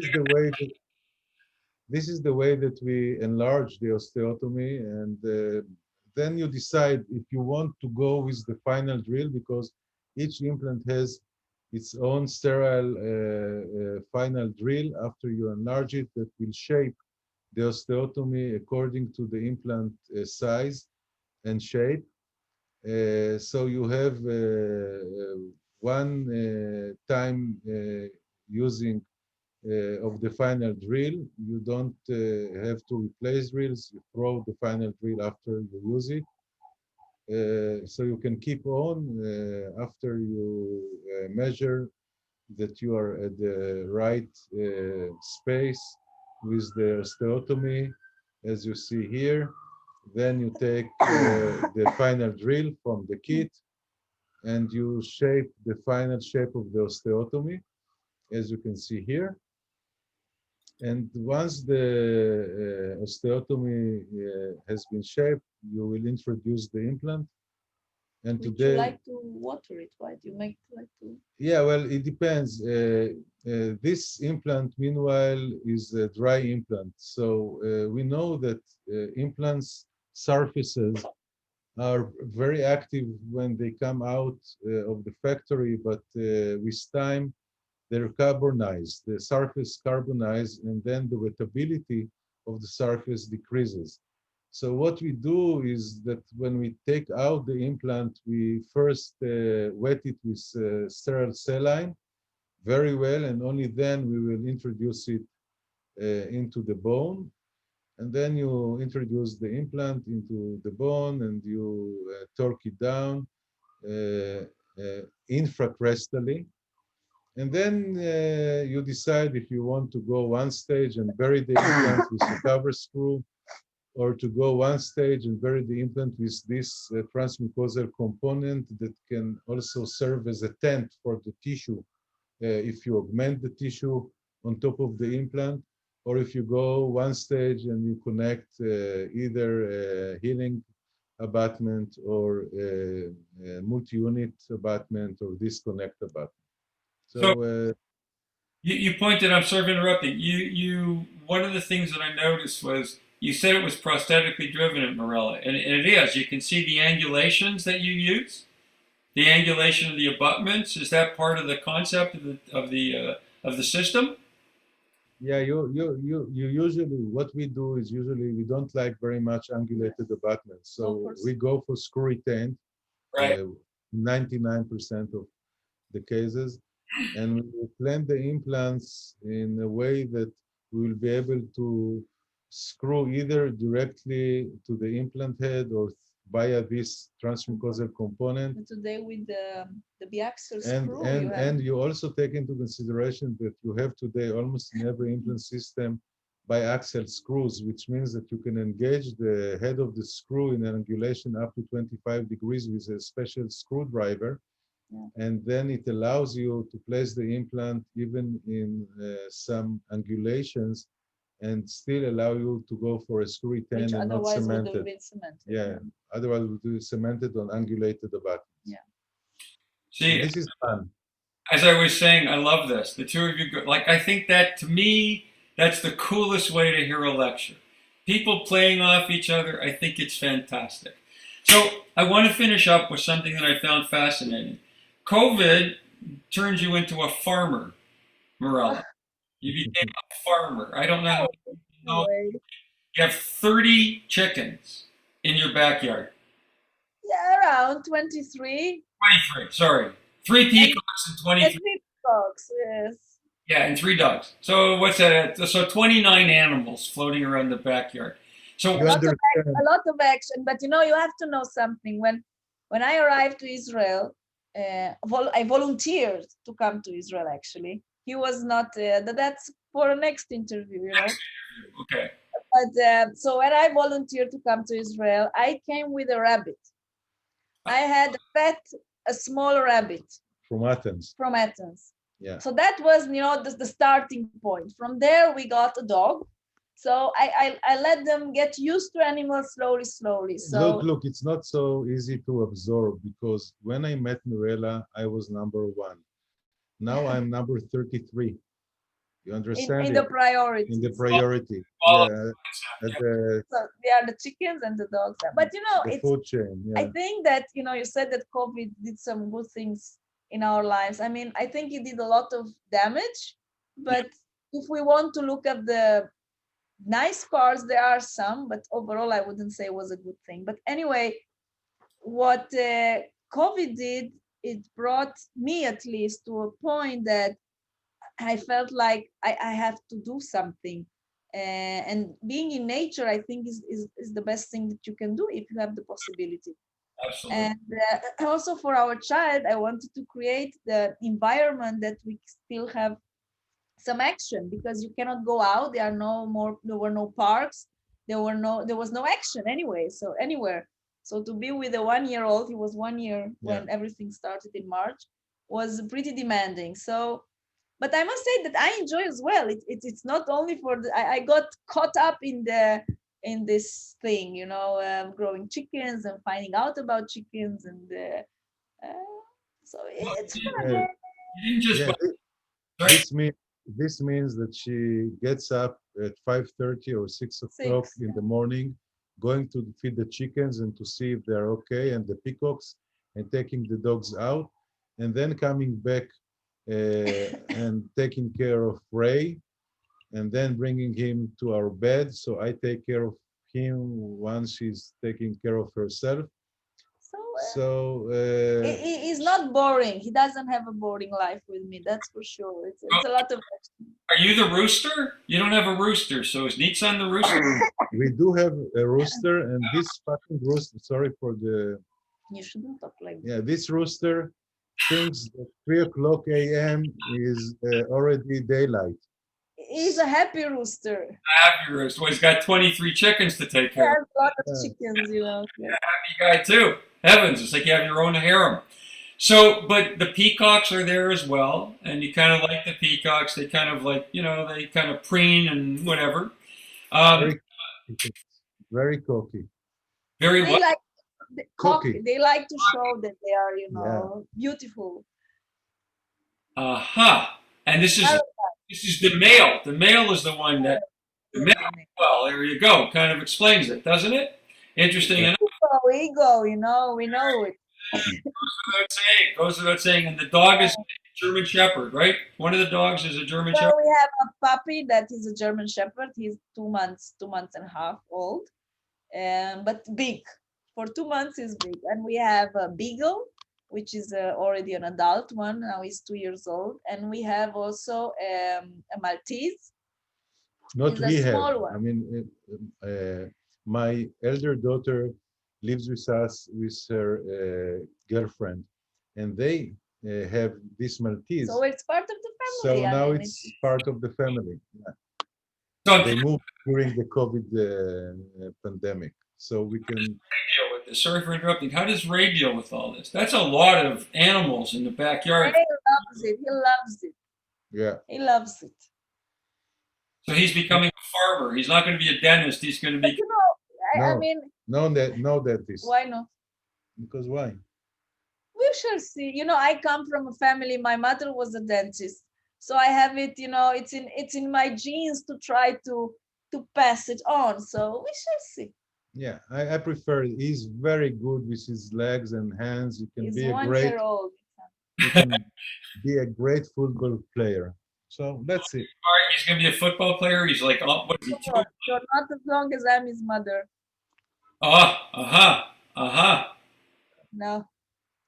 is the way that we enlarge the osteotomy, and then you decide if you want to go with the final drill, because each implant has its own sterile final drill after you enlarge it that will shape the osteotomy according to the implant size and shape. So you have one time using of the final drill. You don't have to replace drills. You throw the final drill after you use it. So you can keep on after you measure that you are at the right space with the osteotomy, as you see here. Then you take the final drill from the kit and you shape the final shape of the osteotomy, as you can see here. And once the osteotomy has been shaped, you will introduce the implant. And Would you today, like to water it? Why do you like to? yeah, well, it depends. This implant, meanwhile, is a dry implant. So we know that implants surfaces are very active when they come out of the factory, but with time, they're carbonized, the surface carbonized, and then the wettability of the surface decreases. So what we do is that when we take out the implant, we first wet it with sterile saline very well, and only then we will introduce it into the bone. And then you introduce the implant into the bone and you torque it down infracrestally. And then you decide if you want to go one stage and bury the implant with a cover screw, or to go one stage and bury the implant with this transmucosal component that can also serve as a tent for the tissue if you augment the tissue on top of the implant, or if you go one stage and you connect either healing abutment or multi-unit abutment or disconnect abutment. So So you pointed. I'm sorry for interrupting. You one of the things that I noticed was you said it was prosthetically driven at Mirela, and it is. You can see the angulations that you use, the angulation of the abutments. Is that part of the concept of the system? yeah, you usually, what we do is usually we don't like very much angulated abutments. So we go for screw retained, Right. 99% of the cases. And we will plan the implants in a way that we will be able to screw either directly to the implant head or via this transmucosal component. And today with the biaxial And screw, and you have and you also take into consideration that you have today almost in every implant system biaxial screws, which means that you can engage the head of the screw in an angulation up to 25 degrees with a special screwdriver. Yeah. And then it allows you to place the implant even in some angulations and still allow you to go for a screw which retained and not otherwise would have cemented. been cemented. Yeah, otherwise we do cemented on angulated abutments. Yeah. See, And this is fun. as I was saying, I love this. The two of you, like, I think that to me, that's the coolest way to hear a lecture. People playing off each other, I think it's fantastic. So I want to finish up with something that I found fascinating. COVID turns you into a farmer, Mirela. You became a farmer. I don't know how you know. You have 30 chickens in your backyard. Yeah, around 23. 23, sorry. 3 peacocks and 23. And 3 dogs, yes. Yeah, and 3 dogs. So what's that? So 29 animals floating around the backyard. So You understand? A lot of action, but you have to know something. When I arrived to Israel, I volunteered to come to Israel. Actually, he was not. That's for a next interview, Okay. But so when I volunteered to come to Israel, I came with a rabbit. I had a small rabbit From Athens. from Athens. Yeah. So that was, the starting point. From there, we got a dog. So I let them get used to animals slowly. So Look, it's not so easy to absorb because when I met Mirela, I was number one. Now I'm number 33. You understand in it? the In the priorities. priority. All of Yeah, at yeah. the So they are the chickens and the dogs. But the it's food chain. I Yeah. think that, you said that COVID did some good things in our lives. I mean, I think it did a lot of damage, but if we want to look at the nice parts, there are some, but overall, I wouldn't say it was a good thing. But anyway, what COVID did, it brought me at least to a point that I felt like I have to do something. And being in nature, I think, is the best thing that you can do if you have the possibility. Absolutely. And also for our child, I wanted to create the environment that we still have some action, because you cannot go out. There were no parks. There was no action anyway. So anywhere. So to be with a 1 year old, he was 1 year Yeah. when everything started in March, was pretty demanding. So, but I must say that I enjoy as well. It's not only for I got caught up in this thing, growing chickens and finding out about chickens, and so it's fun. Yeah. You didn't just Yeah. right? This means this means that she gets up at 5:30 or 6 o'clock Six. in the morning, going to feed the chickens and to see if they're okay, and the peacocks, and taking the dogs out, and then coming back and taking care of Ray, and then bringing him to our bed. So I take care of him once she's taking care of herself. So So he's not boring. He doesn't have a boring life with me. That's for sure. It's a lot of action. Are you the rooster? You don't have a rooster, so is Nitzan the rooster? we do have a rooster, and this fucking rooster, sorry for the, You shouldn't talk like yeah, this rooster thinks that 3 o'clock a.m. is already daylight. he's a happy rooster. Happy rooster. Well, he's got 23 chickens to take He care of. has a lot of Yeah. chickens. Yeah. Happy guy too. Heavens, it's like you have your own harem. So, but the peacocks are there as well, and you kind of like the peacocks. They kind of like, they kind of preen and whatever. Um, Very, very cocky. very They what? like Cocky. They like to show that they are, Yeah. beautiful. Aha. And this is the male. The male is the one that the male. Well, there you go. Kind of explains it, doesn't it? Interesting enough. Ego, we know it. Goes without saying. And the dog is a German Shepherd, right? One of the dogs is a German So Shepherd. we have a puppy that is a German Shepherd. He's 2 months and a half old, but big. For 2 months, he's big. And we have a Beagle, which is already an adult one. Now he's 2 years old. And we have also a Maltese. Not He's a we have. small one. I mean, my elder daughter lives with us with her girlfriend, and they have this Maltese. So it's part of the So family. I now mean, it's part of the family. Yeah. So They moved during the COVID pandemic, so we can. deal with this? Sorry for interrupting. How does Ray deal with all this? That's a lot of animals in the backyard. Ray loves it. He loves it. Yeah. He loves it. So he's becoming a farmer. He's not going to be a dentist. He's going to But be. I No. mean, No dentist. why not? Because why? We shall see. I come from a family. My mother was a dentist, so I have it. It's in my genes to try to pass it on. So we shall see. Yeah, I prefer. He's very good with his legs and hands. He can He's be a 1 great. year old. He can be a great football player. So that's it. All right, he's going to be a football player. He's like, oh, what is he? Sure, not as long as I'm his mother. Aha. No.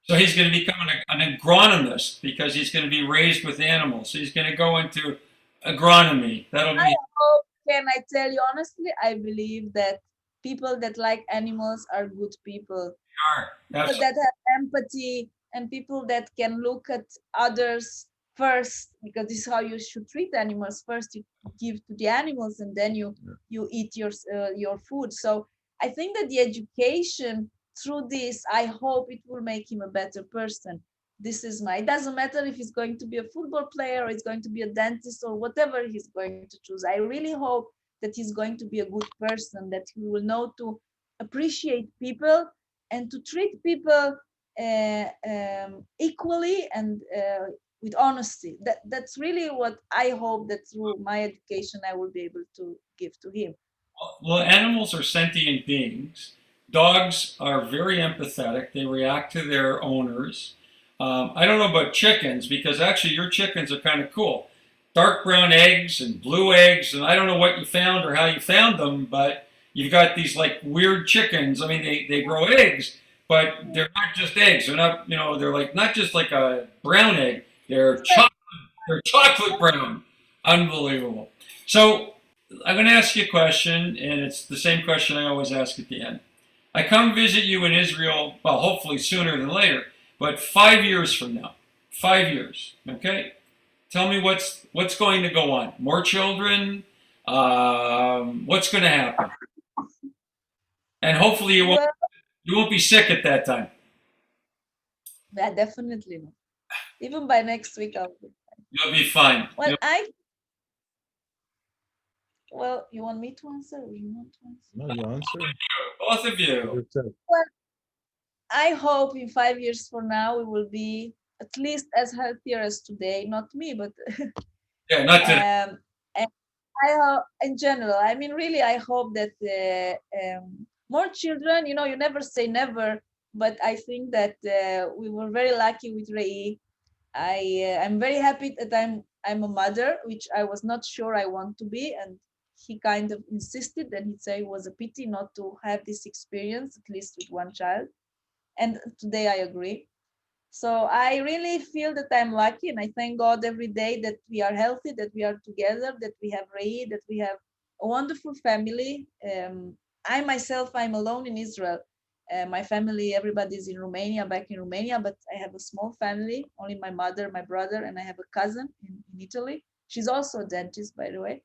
So he's going to become an agronomist because he's going to be raised with animals. So he's going to go into agronomy. That'll be. Can I tell you honestly? I believe that people that like animals are good people. People that have empathy and people that can look at others first, because this is how you should treat animals. First, you give to the animals, and then you eat your food. So I think that the education through this, I hope it will make him a better person. this is my, it doesn't matter if he's going to be a football player or he's going to be a dentist or whatever he's going to choose. I really hope that he's going to be a good person, that he will know to appreciate people and to treat people equally and with honesty. That's really what I hope that through my education I will be able to give to him. Well, animals are sentient beings. Dogs are very empathetic. They react to their owners. I don't know about chickens because actually your chickens are kind of cool. Dark brown eggs and blue eggs, and I don't know what you found or how you found them, but you've got these like weird chickens. I mean, they grow eggs, but they're not just eggs. They're not, they're like not just like a brown egg. They're chocolate brown. Unbelievable. So I'm going to ask you a question, and it's the same question I always ask at the end. I come visit you in Israel, well, hopefully sooner than later, but 5 years from now. 5 years, okay? Tell me what's going to go on. More children? What's going to happen? And hopefully you won't be sick at that time. Yeah, definitely not. Even by next week, I'll be fine. You'll be fine. Well, you want me to answer or you want to answer? No, you answer. Both of you. Well, I hope in 5 years from now we will be at least as healthier as today. Not me, but yeah, not today. And I in general, I mean, really, I hope that more children. You never say never, but I think that we were very lucky with Rei. I'm very happy that I'm a mother, which I was not sure I want to be, and he kind of insisted, and he'd say it was a pity not to have this experience, at least with one child. And today I agree. So I really feel that I'm lucky, and I thank God every day that we are healthy, that we are together, that we have Rei, that we have a wonderful family. I myself, I'm alone in Israel. My family, everybody's in Romania, back in Romania, but I have a small family, only my mother, my brother, and I have a cousin in Italy. She's also a dentist, by the way.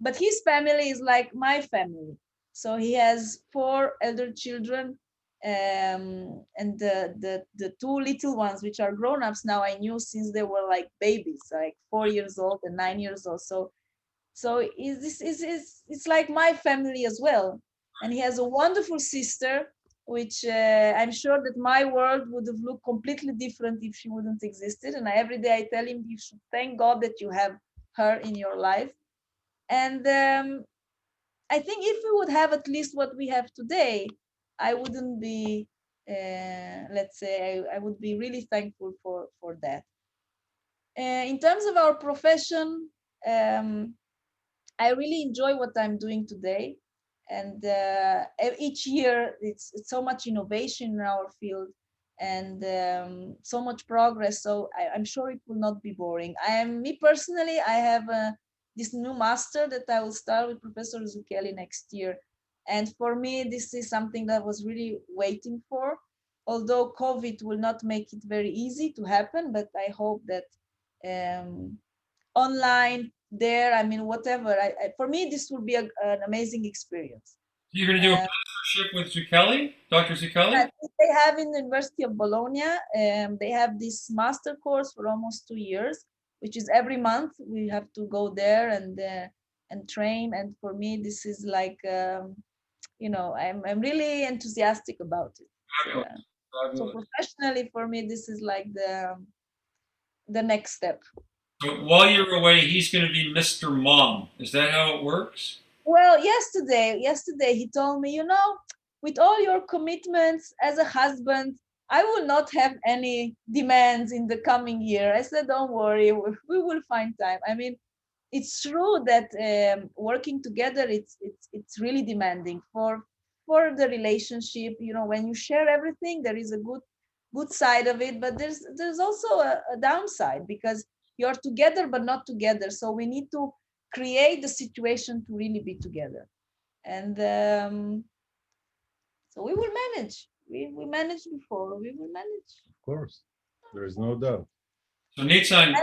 But his family is like my family. So he has 4 elder children, and the 2 little ones, which are grown-ups now, I knew since they were like babies, like 4 years old and 9 years old. So it's like my family as well. And he has a wonderful sister, which I'm sure that my world would have looked completely different if she wouldn't existed. And every day I tell him, you should thank God that you have her in your life. And I think if we would have at least what we have today, I wouldn't be, let's say, I would be really thankful for that. In terms of our profession, I really enjoy what I'm doing today. And each year, it's so much innovation in our field and so much progress. So I'm sure it will not be boring. Me personally, I have this new master that I will start with Professor Zucchelli next year. And for me, this is something that I was really waiting for. Although COVID will not make it very easy to happen, but I hope that online, there, I mean, whatever. For me, this will be an amazing experience. You're going to do a partnership with Zucchelli, Dr. Zucchelli? They have in the University of Bologna, they have this master course for almost 2 years, which is every month we have to go there and train. And for me, this is like, I'm really enthusiastic about it. So professionally, for me, this is like the next step. So while you're away, he's going to be Mr. Mom. Is that how it works? Well, yesterday he told me, with all your commitments as a husband, I will not have any demands in the coming year. I said, don't worry, we will find time. I mean, it's true that working together, it's really demanding for the relationship. When you share everything, there is a good side of it, but there's also a downside because you're together but not together. So we need to create the situation to really be together, and so we will manage. We managed before. We will manage. Of course, there is no doubt. So Nitzan,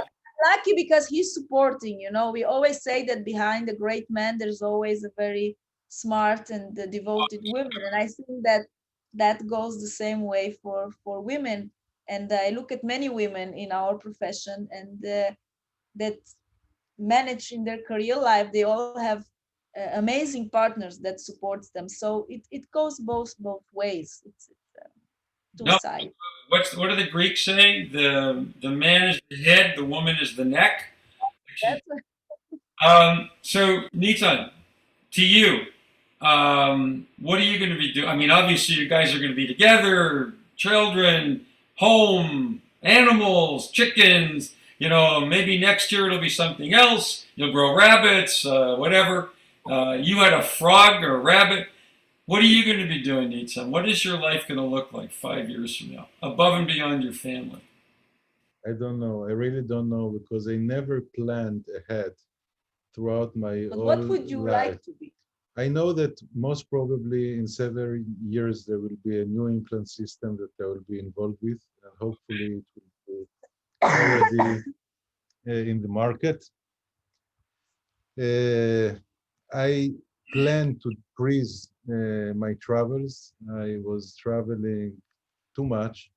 lucky because he's supporting. We always say that behind a great man, there's always a very smart and devoted woman, and I think that goes the same way for women. And I look at many women in our profession and that manage in their career life, they all have amazing partners that supports them. So it goes both ways. It's two No, sides. what do the Greeks say? The man is the head, the woman is the neck. That's So Nitzan, to you, what are you going to be doing? I mean, obviously, you guys are going to be together, children, home, animals, chickens. You know, maybe next year it'll be something else. You'll grow rabbits, whatever. You had a frog or a rabbit. What are you going to be doing, Nitzan? What is your life going to look like 5 years from now, above and beyond your family? I don't know. I really don't know because I never planned ahead throughout my but whole what would you life. like to be? I know that most probably in several years there will be a new implant system that I will be involved with, and hopefully it will be already in the market. I plan to decrease my travels. I was traveling too much.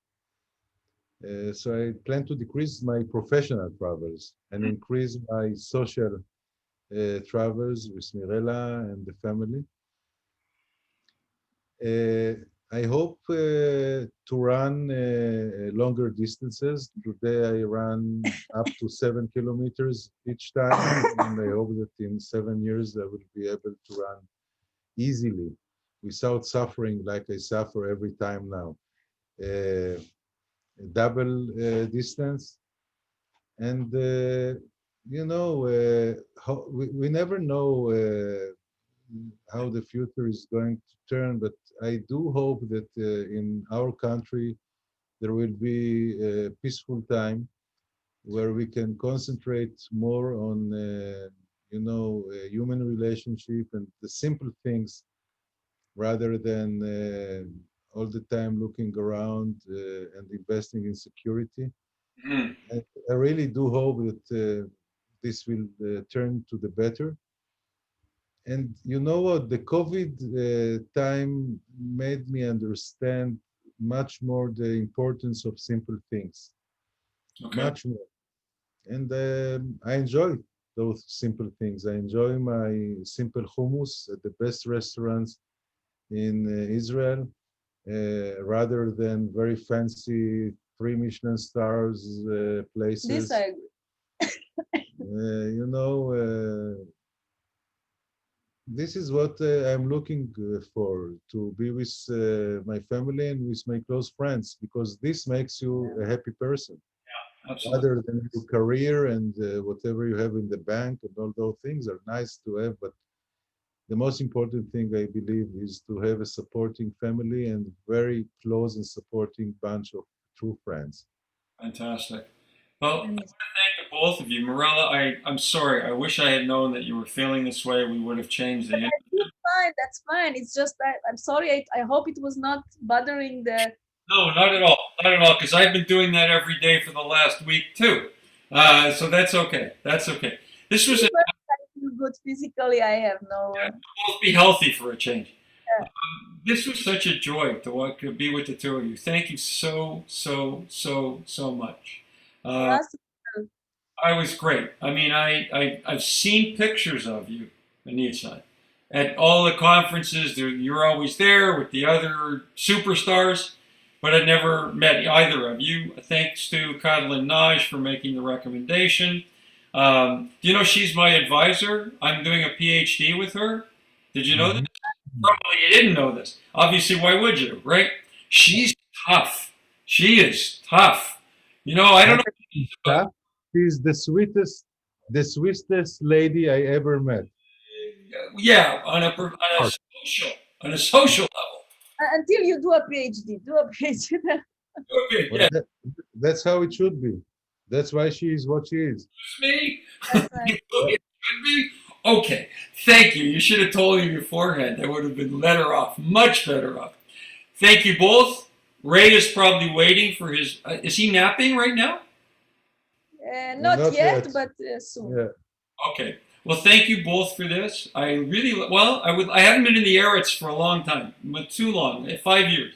So I plan to decrease my professional travels and increase my social travels with Mirela and the family. I hope to run longer distances. Today I ran up to 7 kilometers each time, and I hope that in 7 years I will be able to run easily without suffering like I suffer every time now. Double distance, and we never know how the future is going to turn, but I do hope that in our country there will be a peaceful time where we can concentrate more on human relationship and the simple things rather than all the time looking around and investing in security. Mm. I really do hope that this will turn to the better. And you know what? The COVID time made me understand much more the importance of simple things, Okay. much more. And I enjoy those simple things. I enjoy my simple hummus at the best restaurants in Israel, rather than very fancy three Michelin stars This places. I agree. This is what I'm looking for, to be with my family and with my close friends, because this makes you a happy person, Absolutely. rather than your career and whatever you have in the bank. And all those things are nice to have, but the most important thing I believe is to have a supporting family and very close and supporting bunch of true friends. Fantastic. Well, And thank the both of you. Mirella, I'm sorry. I wish I had known that you were feeling this way. We would have changed the interview. it's fine. That's fine. It's just I'm sorry. I hope it was not bothering the. No, not at all. Not at all, because I've been doing that every day for the last week, too. So that's okay. That's okay. This was a, I feel good physically. I have no. both be healthy for a change. Uh, This was such a joy to be with the two of you. Thank you so, so, so, so much. for Uh, us, I was great. I mean, I've seen pictures of you, Anissa, at all the conferences. You're always there with the other superstars, but I'd never met either of you. Thanks to Kadlin Naj for making the recommendation. Do you know she's my advisor? I'm doing a PhD with her. Did you know that? Mhm. Probably you didn't know this. Obviously, why would you, right? She's tough. She is tough. You know, I don't know. Tough. She's the sweetest lady I ever met. Yeah, on a social level. until you do a PhD, do a PhD. Okay, Well, yeah, that's how it should be. That's why she is what she is. it's me. That's right. It should be. Okay, thank you. You should have told me beforehand. I would have been better off, much better off. Thank you both. Ray is probably waiting for his. Is he napping right now? Not Not yet, yet. but soon. Yeah. Okay. Well, thank you both for this. I really well. I haven't been in the Eretz for a long time, but too long, 5 years.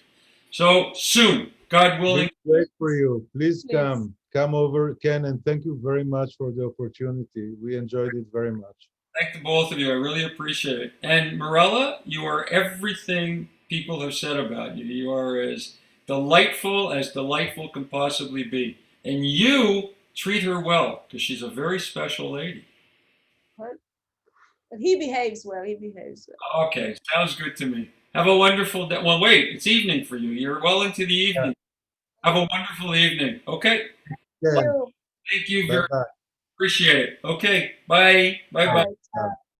So soon. God willing. We'll wait for you. Please Please. come over, Ken, and thank you very much for the opportunity. We enjoyed it very much. Thank the both of you. I really appreciate it. And Mirela, you are everything people have said about you. You are as delightful can possibly be. And you treat her well because she's a very special lady. But he behaves well. He behaves well. Okay, sounds good to me. Have a wonderful day. Well, wait, it's evening for you. You're well into the evening. Have a wonderful evening. Okay. Yeah. You. Thank you Bye very bye. appreciate it. Okay. Bye. Bye bye. Bye.